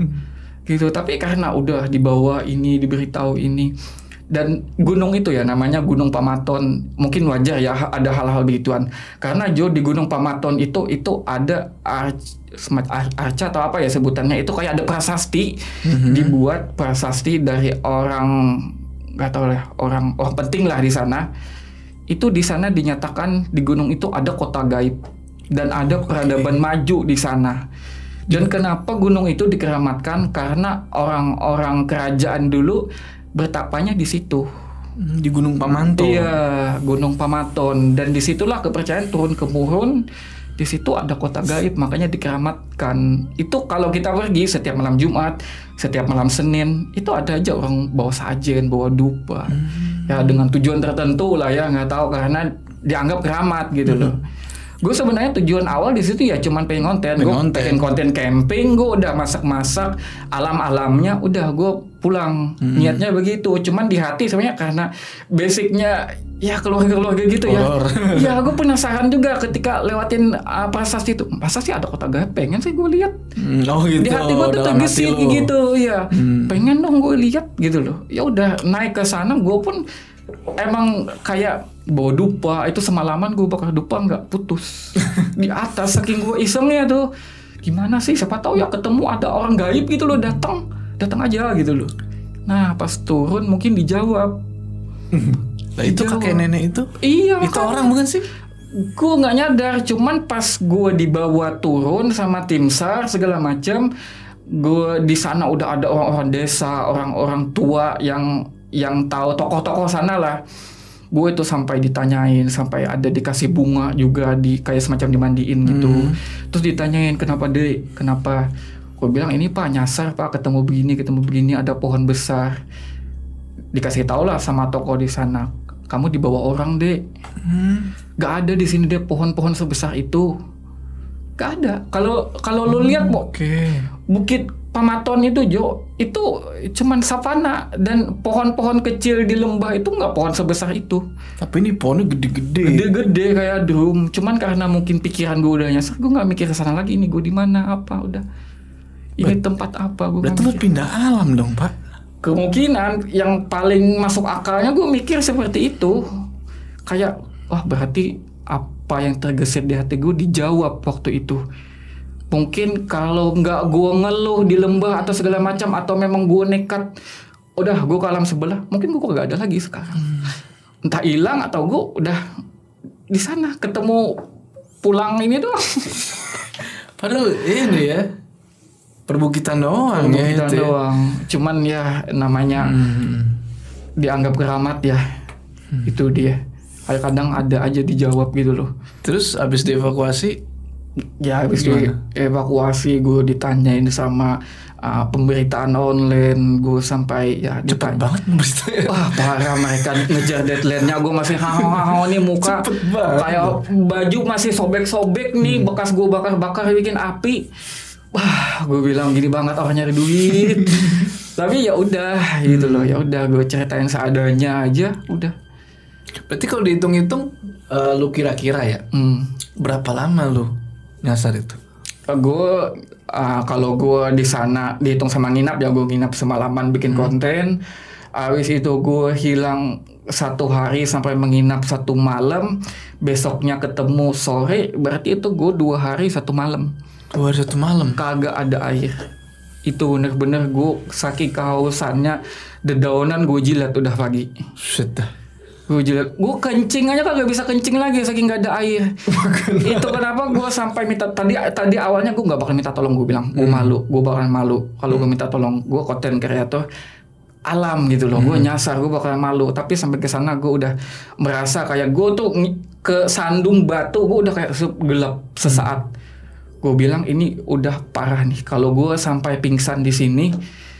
Gitu. Tapi karena udah dibawa ini, diberitahu ini, dan gunung itu ya namanya Gunung Pamaton, mungkin wajar ya ada hal-hal begituan. Karena Jo di Gunung Pamaton itu ada arca atau apa ya sebutannya, itu kayak ada prasasti, dibuat prasasti dari orang nggak tahu lah, orang penting lah di sana. Itu di sana dinyatakan di gunung itu ada kota gaib dan ada peradaban maju di sana. Dan kenapa gunung itu dikeramatkan? Karena orang-orang kerajaan dulu bertapanya di situ. Di Gunung Pamaton. Iya, Gunung Pamaton. Dan disitulah kepercayaan turun-temurun. Di situ ada kota gaib, makanya dikeramatkan. Itu kalau kita pergi setiap malam Jumat, setiap malam Senin, itu ada aja orang bawa sajen, bawa dupa. Ya dengan tujuan tertentu lah ya, nggak tahu, karena dianggap keramat gitu loh. Gue sebenarnya tujuan awal di situ ya cuman pengen konten. Gue pengen konten camping, gue udah masak-masak alam-alamnya, udah gue pulang. Niatnya begitu. Cuman di hati sebenarnya karena basicnya ya keluarga-keluarga gitu ya. Ya gue penasaran juga ketika lewatin prasasti itu. Prasasti ada kota gaib, pengen sih gue lihat. Gitu. Di hati gue tuh tergesit gitu ya. Pengen dong gue lihat gitu loh. Ya udah naik ke sana, gue pun emang kayak bawa dupa. Itu semalaman gue bakar dupa nggak putus di atas, saking gue isengnya tuh. Gimana sih, siapa tahu ya ketemu ada orang gaib gitu loh, datang aja gitu loh. Nah pas turun mungkin dijawab. Nah itu kakek nenek itu? Iya, itu orang bukan sih? Gue nggak nyadar, cuman pas gue dibawa turun sama tim SAR segala macam, gue di sana udah ada orang-orang desa, orang-orang tua yang tahu, tokoh-tokoh sana lah. Gue itu sampai ditanyain, sampai ada dikasih bunga juga, kayak semacam dimandiin gitu. Terus ditanyain kenapa Dek, kenapa? Gue bilang ini Pak nyasar Pak, ketemu begini, ada pohon besar. Dikasih tau lah sama tokoh di sana, kamu dibawa orang Dek. Gak ada di sini deh pohon-pohon sebesar itu. Gak ada. Kalau lo lihat Bukit Pamaton itu Jo, itu cuman savana dan pohon-pohon kecil di lembah itu nggak pohon sebesar itu. Tapi ini pohonnya gede-gede. Gede-gede kayak drum. Cuman karena mungkin pikiran gue udah nyasar, gue nggak mikir kesana lagi. Ini gue di mana apa udah. Ini tempat apa gue. Berarti lu pindah alam dong Pak. Kemungkinan yang paling masuk akalnya gue mikir seperti itu. Kayak wah berarti apa yang tergesit di hati gue dijawab waktu itu. Mungkin kalau nggak gue ngeluh di lembah atau segala macam, atau memang gue nekat udah gue ke alam sebelah, mungkin gue gak ada lagi sekarang. Entah hilang atau gue udah di sana ketemu pulang ini doang. Padahal ini ya perbukitan doang. Perbukitan doang. Cuman ya namanya dianggap keramat ya. Itu dia. Kadang ada aja dijawab gitu loh. Terus abis dievakuasi? Ya habis dievakuasi gue ditanyain sama pemberitaan online, gue sampai ya Cepet banget beritanya. wah parah, mereka ngejar deadline-nya, gue masih hao nih, muka kayak baju masih sobek-sobek nih, bekas gue bakar-bakar bikin api. Wah, gue bilang gini banget orang nyari duit. Tapi ya udah gitu loh, ya udah gue ceritain seadanya aja, udah. Berarti kalau dihitung-hitung, lu kira-kira ya, berapa lama lu nyasar itu? Gue kalau gue di sana dihitung sama nginap ya, gue nginap semalaman bikin konten. Habis itu gue hilang 1 hari sampai menginap 1 malam. Besoknya ketemu sore, berarti itu gue 2 hari 1 malam. 2 hari 1 malam? Kagak ada air. Itu bener-bener gue saking kehausannya, dedaunan gue jilat udah pagi. Shit dah. Gue jilat, gue kencing aja kagak bisa kencing lagi saking gak ada air. Itu kenapa gue sampai minta tadi awalnya gue nggak bakal minta tolong, gue bilang gue malu, gue bakalan malu kalau gue minta tolong. Gue konten kreator alam gitu loh, gue nyasar, gue bakalan malu. Tapi sampai ke sana gue udah merasa kayak gue tuh ke sandung batu, gue udah kayak gelap sesaat. Gue bilang ini udah parah nih, kalau gue sampai pingsan di sini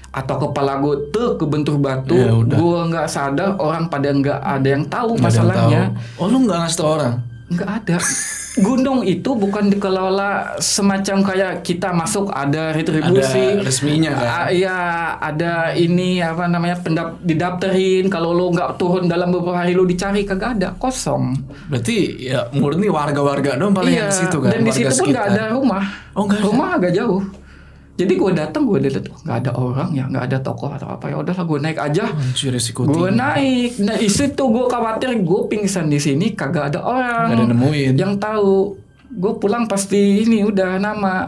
atau kepala gue tuh kebentur batu, ya gue nggak sadar, orang pada nggak ada yang tahu Nggak ada yang masalahnya. tahu. Oh, lu nggak ngasih tau orang? Nggak ada. Gunung itu bukan dikelola semacam kayak kita masuk ada retribusi, ada resminya kan? Iya, ada ini apa namanya didaftarin. Kalau lo nggak turun dalam beberapa hari lo dicari, kagak ada, kosong. Berarti ya murni warga-warga dong paling yang di situ kan? Dan di situ pun nggak ada rumah. Oh, nggak ada. Rumah agak jauh. Jadi gue datang, gue lihat nggak ada orang ya, nggak ada toko atau apa, ya udahlah gue naik aja. Anjir, resiko Gue tinggi. naik, nah isi tuh gue khawatir gue pingsan di sini kagak ada orang. Nggak ada nemuin. Yang tahu. Gue pulang pasti ini udah nama.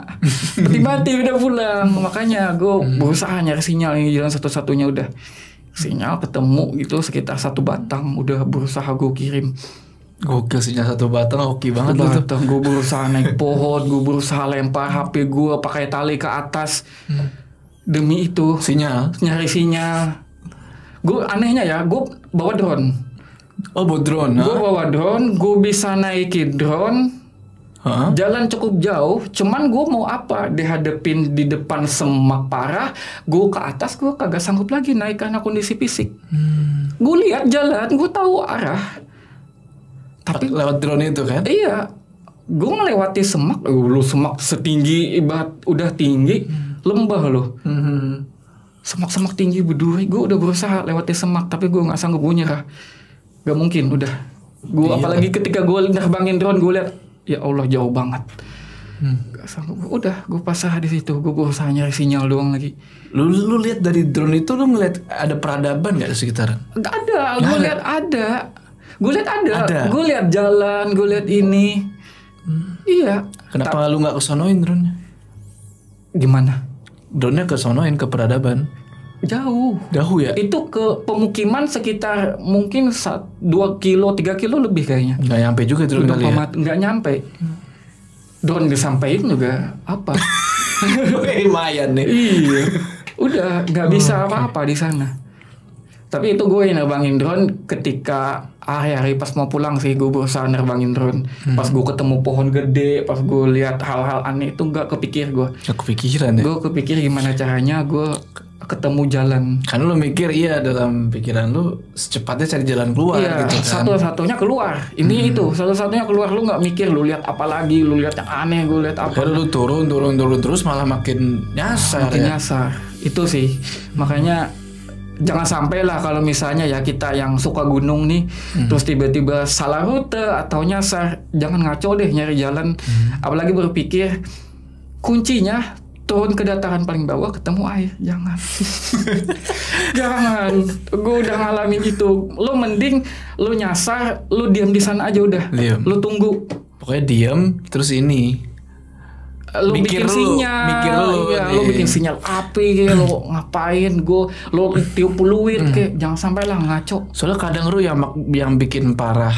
Mati-mati udah pulang. Makanya gue berusaha nyari sinyal, ini jalan satu-satunya udah. Sinyal ketemu gitu sekitar 1 batang, udah berusaha gue kirim. Gokil, sinyal 1 batang oke banget lu tuh. Gue berusaha naik pohon, gue berusaha lempar HP gue pakai tali ke atas. Demi itu Sinyal? nyari sinyal. Gue anehnya ya, gue bawa drone. Oh, bawa drone? Gue bawa drone, gue bisa naikin drone. Hah? Jalan cukup jauh, cuman gue mau apa? Dihadapin di depan semak parah, gue ke atas gue kagak sanggup lagi naik karena kondisi fisik. Gue lihat jalan, gue tahu arah. Tapi lewat drone itu kan? iya, gue melewati semak, lu semak setinggi ibarat udah tinggi, lembah loh. Semak-semak tinggi berduri, gue udah berusaha lewati semak, tapi gue nggak sanggup, gue nyerah. Gak mungkin, udah. Gue apalagi ketika gue nerbangin drone, gue lihat, ya Allah jauh banget. Gak sanggup, udah gue pasrah di situ, gue berusaha nyari sinyal doang lagi. Lu lihat dari drone itu, lu ngeliat ada peradaban nggak di sekitaran? Gak ada, gue lihat ada. Gue lihat ada. Gue lihat jalan, gue lihat ini. Iya. Kenapa lu nggak kesonoin drone-nya? Gimana? Drone-nya kesonoin ke peradaban. Jauh ya? Itu ke pemukiman sekitar mungkin 2 kilo 3 kilo lebih kayaknya. Nggak nyampe juga drone kali ya? Nggak nyampe. Drone disampein juga apa? Lumayan nih. Iya. Udah nggak bisa apa-apa di sana. Tapi itu gue nerbangin drone ketika hari-hari pas mau pulang sih, gue berusaha nerbangin drone. Pas gue ketemu pohon gede, pas gue lihat hal-hal aneh itu nggak kepikir gue. Nggak kepikiran ya? Gue kepikir gimana caranya gue ketemu jalan. Karena lu mikir dalam pikiran lu secepatnya cari jalan keluar gitu kan. Satu-satunya keluar. Ini itu satu-satunya keluar, lu nggak mikir, lu lihat apa lagi, lu lihat yang aneh, gue lihat apa. Karena lu turun terus malah makin nyasar. Nyasar. Itu sih. Makanya jangan sampai lah kalau misalnya ya kita yang suka gunung nih, terus tiba-tiba salah rute atau nyasar, jangan ngaco deh nyari jalan. Apalagi berpikir kuncinya turun ke dataran paling bawah ketemu air, jangan. Jangan. Gue udah ngalamin itu. Lo mending lo nyasar, lo diam di sana aja udah. Diam. Lo tunggu. Pokoknya diam terus ini. Lo bikin sinyal. Mikir dulu. Iya, lo bikin sinyal api kayak lo ngapain, lo tiup peluit kayak jangan sampai lah ngaco. Soalnya kadang lu yang bikin parah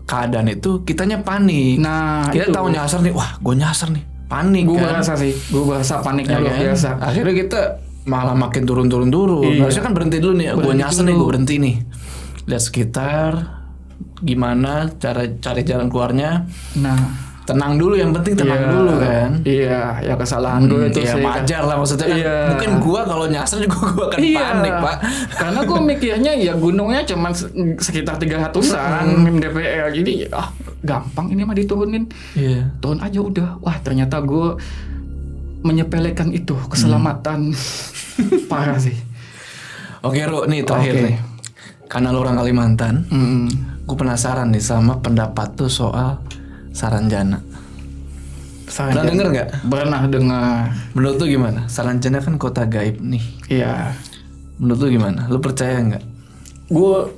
keadaan itu kitanya panik. Nah, kita itu. tahu nyasar nih, wah gue nyasar nih. Panik Gue kan. gue berasa paniknya Ya luar kan? biasa. Akhirnya kita malah makin turun. Iya. Harusnya kan berhenti dulu nih. Gue nyasar nih, dulu. gue berhenti nih. Lihat sekitar, gimana cara cari jalan keluarnya. Nah, tenang dulu, yang penting tenang dulu kan. Iya, ya kesalahan gue itu ya sih. wajar lah maksudnya kan. Iya. Mungkin gue kalau nyasar juga gue akan panik Pak. Karena gue mikirnya ya gunungnya cuma sekitar 300-an mdpl, jadi gampang ini mah diturunin. Iya. Turun aja udah. Wah ternyata gue menyepelekan itu keselamatan. Parah sih. Oke Ru, nih terakhir nih. Karena lu orang Kalimantan, gue penasaran nih sama pendapat tuh soal Saranjana. Pernah denger nggak? Pernah dengar. Menurut lu gimana? Saranjana kan kota gaib nih. Iya. Menurut lu gimana? Lu percaya nggak? Gue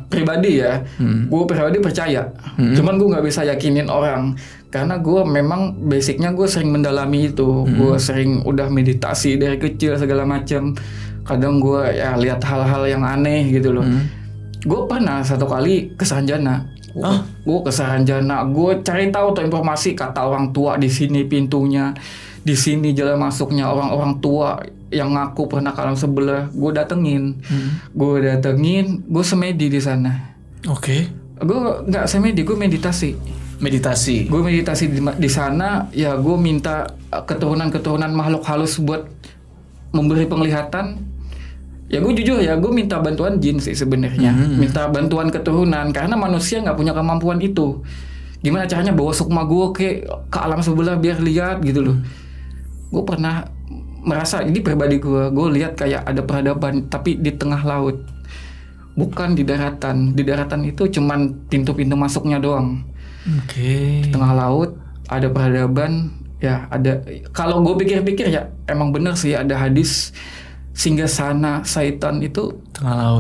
pribadi ya, gue pribadi percaya. Cuman gue nggak bisa yakinin orang karena gue memang basicnya gue sering mendalami itu. Gue sering udah meditasi dari kecil segala macam. Kadang gue ya lihat hal-hal yang aneh gitu loh. Gue pernah satu kali ke Saranjana. Gue ke Saranjana, gue cari tahu tuh informasi, kata orang tua di sini pintunya, di sini jalan masuknya, orang-orang tua yang ngaku pernah ke alam sebelah. Gue datengin, gue semedi di sana. Oke. Gue nggak semedi, gue meditasi. Gue meditasi di sana. Ya gue minta keturunan makhluk halus buat memberi penglihatan. Ya gue jujur ya, gue minta bantuan jin sih sebenarnya, minta bantuan keturunan karena manusia nggak punya kemampuan itu. Gimana caranya bawa sukma gue ke alam sebelah biar lihat gitu loh. Gue pernah merasa, ini pribadi gue lihat kayak ada peradaban tapi di tengah laut, bukan di daratan. Di daratan itu cuman pintu-pintu masuknya doang. Di tengah laut ada peradaban. Ya ada. Kalau gue pikir-pikir ya emang bener sih ada hadis. Singgasana Saitan itu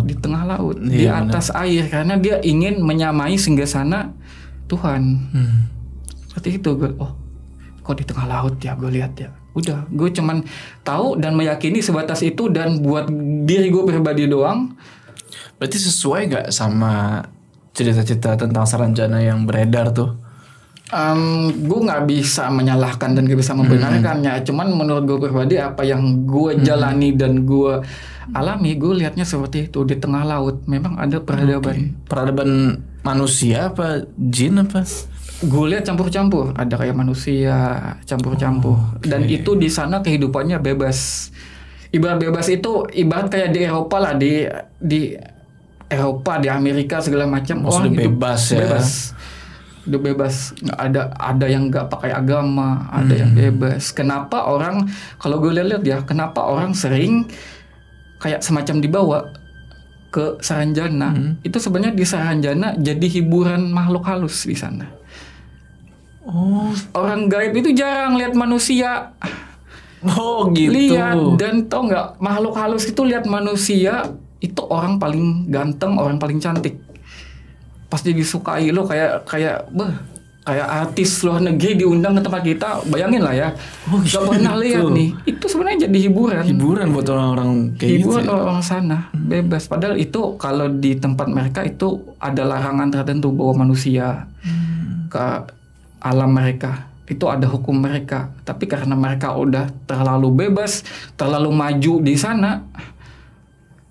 di tengah laut, di atas air karena dia ingin menyamai singgasana Tuhan. Seperti itu gue. Kok di tengah laut ya, gue lihat ya. Udah, gue cuman tahu dan meyakini sebatas itu dan buat diri gue pribadi doang. Berarti sesuai gak sama cerita-cerita tentang Saranjana yang beredar tuh? Gue nggak bisa menyalahkan dan gak bisa membenarkannya. Cuman menurut gue pribadi apa yang gue jalani dan gue alami, gue lihatnya seperti itu. Di tengah laut memang ada peradaban. Peradaban manusia apa jin apa? Gue lihat campur-campur. Ada kayak manusia campur-campur. Dan itu di sana kehidupannya bebas. Ibarat bebas itu ibarat kayak di Eropa lah, di Eropa, di Amerika segala macam. Maksudnya bebas ya. Udah bebas, ada yang nggak pakai agama, ada yang bebas. Kenapa orang, kalau gue lihat ya, kenapa orang sering kayak semacam dibawa ke Saranjana? Itu sebenarnya di Saranjana jadi hiburan makhluk halus di sana. Orang gaib itu jarang lihat manusia. Gitu. Lihat dan tau nggak, makhluk halus itu lihat manusia itu orang paling ganteng, orang paling cantik. Pasti disukai lo kayak artis luar negeri diundang ke tempat kita, bayangin lah ya. Gak pernah lihat nih. Itu sebenarnya jadi hiburan buat orang-orang kayak hiburan gitu. Orang sana bebas. Padahal itu kalau di tempat mereka itu ada larangan tertentu bawa manusia ke alam mereka. Itu ada hukum mereka. Tapi karena mereka udah terlalu bebas, terlalu maju di sana.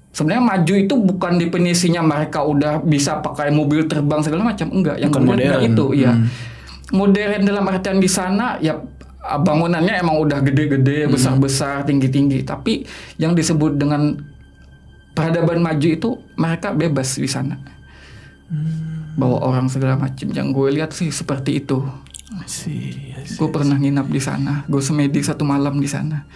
Sebenarnya maju itu bukan definisinya mereka udah bisa pakai mobil terbang segala macam, enggak. Yang modern itu ya. Modern dalam artian di sana ya bangunannya emang udah gede-gede, besar-besar, tinggi-tinggi. Tapi yang disebut dengan peradaban maju itu mereka bebas di sana. Bawa orang segala macam. Yang gue lihat sih seperti itu. Gue pernah nginap di sana. Gue semedi 1 malam di sana.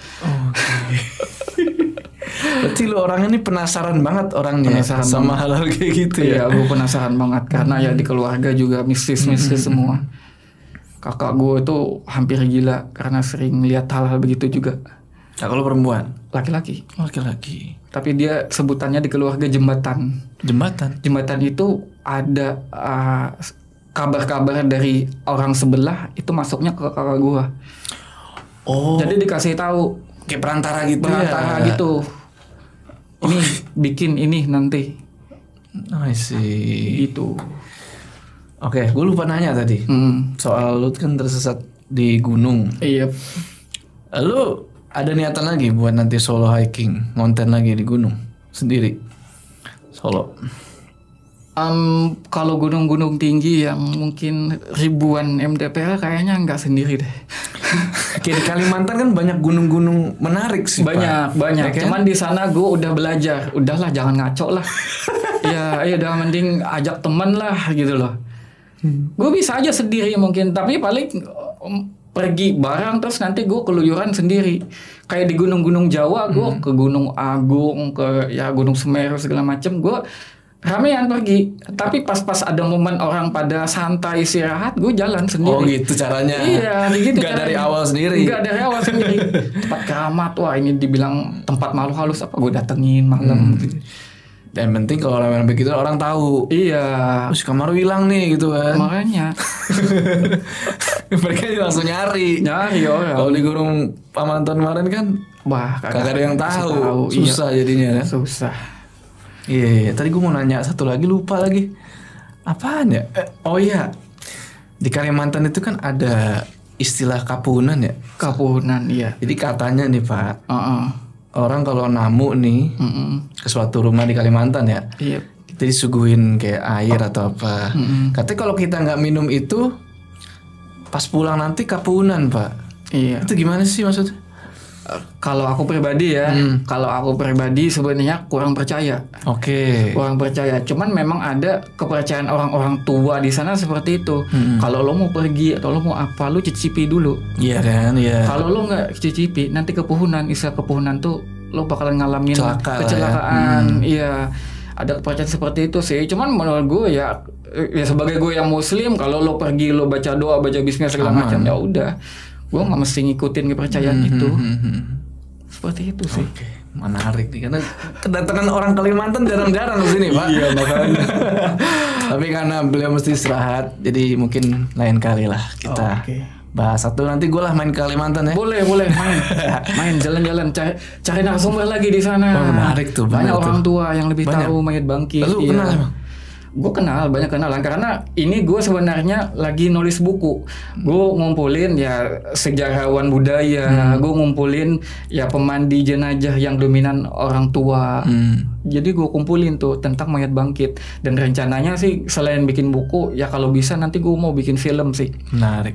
Berarti lu orang ini penasaran banget orangnya sama hal-hal kayak gitu ya? Iya, gue penasaran banget karena ya di keluarga juga mistis-mistis semua. Kakak gue tuh hampir gila karena sering lihat hal-hal begitu juga. Kakak lu perempuan? Laki-laki. Laki-laki. Tapi dia sebutannya di keluarga jembatan. Jembatan itu ada kabar-kabar dari orang sebelah itu masuknya ke kakak gue. Jadi dikasih tahu kayak perantara gitu. Gitu. Ini bikin ini nanti. I see. Gitu. Oke, gue lupa nanya tadi. Soal lu kan tersesat di gunung. Iya. Lu ada niatan lagi buat nanti solo hiking, ngonten lagi di gunung sendiri? Solo. Kalau gunung-gunung tinggi yang mungkin ribuan mdpl kayaknya nggak sendiri deh. Kayak di Kalimantan kan banyak gunung-gunung menarik sih. Banyak. Ya kan? Cuman di sana gue udah belajar. Udahlah jangan ngaco lah. Ya udah mending ajak teman lah gitu loh. Gue bisa aja sendiri mungkin, tapi paling pergi bareng terus nanti gue keluyuran sendiri. Kayak di gunung-gunung Jawa gue ke Gunung Agung, ke Gunung Semeru segala macem, gue ramean pergi. Tapi pas ada momen orang pada santai istirahat, gue jalan sendiri. Oh gitu caranya. Iya gitu. Gak dari awal sendiri. Gak dari awal sendiri. Tempat keramat, wah ini dibilang tempat makhluk halus apa gue datengin malam. Dan penting kalau orang begitu orang tahu. Iya. Terus Kamaru hilang nih gitu kan. Makanya. Mereka langsung nyari orang. Kalau di Gunung Pamantan kemarin kan, wah kagak ada yang tahu. Susah jadinya kan. Susah. Iya. Tadi gue mau nanya satu lagi, lupa lagi. Apaan ya? Oh iya. Di Kalimantan itu kan ada istilah kapunan ya. Kapunan, iya. Jadi katanya nih Pak. Orang kalau namu nih ke suatu rumah di Kalimantan ya, kita disuguhin kayak air atau apa. Katanya kalau kita nggak minum itu, pas pulang nanti kapunan Pak. Iya. Itu gimana sih maksudnya? Kalau aku pribadi ya, sebenarnya kurang percaya. Oke. Kurang percaya. Cuman memang ada kepercayaan orang-orang tua di sana seperti itu. Kalau lo mau pergi atau lo mau apa, lo cicipi dulu. Iya kan, iya. Kalau lo nggak cicipi, nanti kepuhunan. Istilah kepuhunan tuh lo bakalan ngalamin kecelakaan. Iya. Ada kepercayaan seperti itu sih. Cuman menurut gue ya sebagai gue yang muslim, kalau lo pergi lo baca doa, baca bismillah segala macam, ya udah. Gue nggak mesti ngikutin kepercayaan itu. Seperti itu sih. Oke, menarik nih karena kedatangan orang Kalimantan jarang-jarang di sini Pak. Iya makanya. Tapi karena beliau mesti istirahat, jadi mungkin lain kali lah kita bahas satu. Nanti gue lah main ke Kalimantan ya. Boleh main jalan-jalan cari narasumber lagi di sana. Oh, menarik tuh. Banyak orang tua yang lebih tahu mayat bangkit. Lalu kenal emang? Gue kenal, banyak kenalan karena ini gue sebenarnya lagi nulis buku. Gue ngumpulin ya sejarawan budaya, gue ngumpulin ya pemandi jenazah yang dominan orang tua. Jadi gue kumpulin tuh tentang mayat bangkit, dan rencananya sih selain bikin buku ya kalau bisa nanti gue mau bikin film sih. Menarik.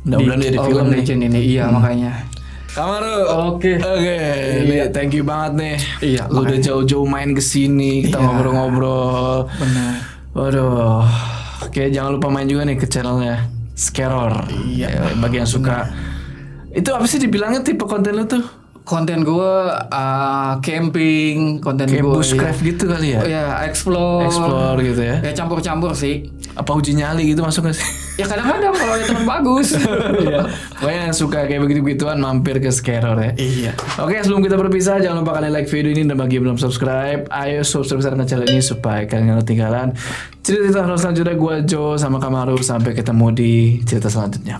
Mudah-mudahan jadi film nih. Ini iya makanya. Kamaru. Oke. Thank you banget nih. Iya. Lu udah jauh-jauh main ke sini, kita ngobrol-ngobrol. Benar. Waduh. Oke, jangan lupa main juga nih ke channelnya Scaror. Iya. Bagi yang suka. Itu apa sih dibilangnya tipe konten lu tuh? Konten gue camping, konten gue bushcraft gitu kali ya? Ya explore gitu ya? Ya campur-campur sih. Apa uji nyali gitu masuk gak sih? Ya kadang-kadang kalau ya teman bagus. Iya. Pokoknya yang suka kayak begitu-begituan mampir ke Scaror ya. Iya. Oke, sebelum kita berpisah jangan lupa kalian like video ini, dan bagi yang belum subscribe, ayo subscribe ke channel ini supaya kalian gak ketinggalan cerita selanjutnya. Gue Jo sama Kamaru, sampai ketemu di cerita selanjutnya.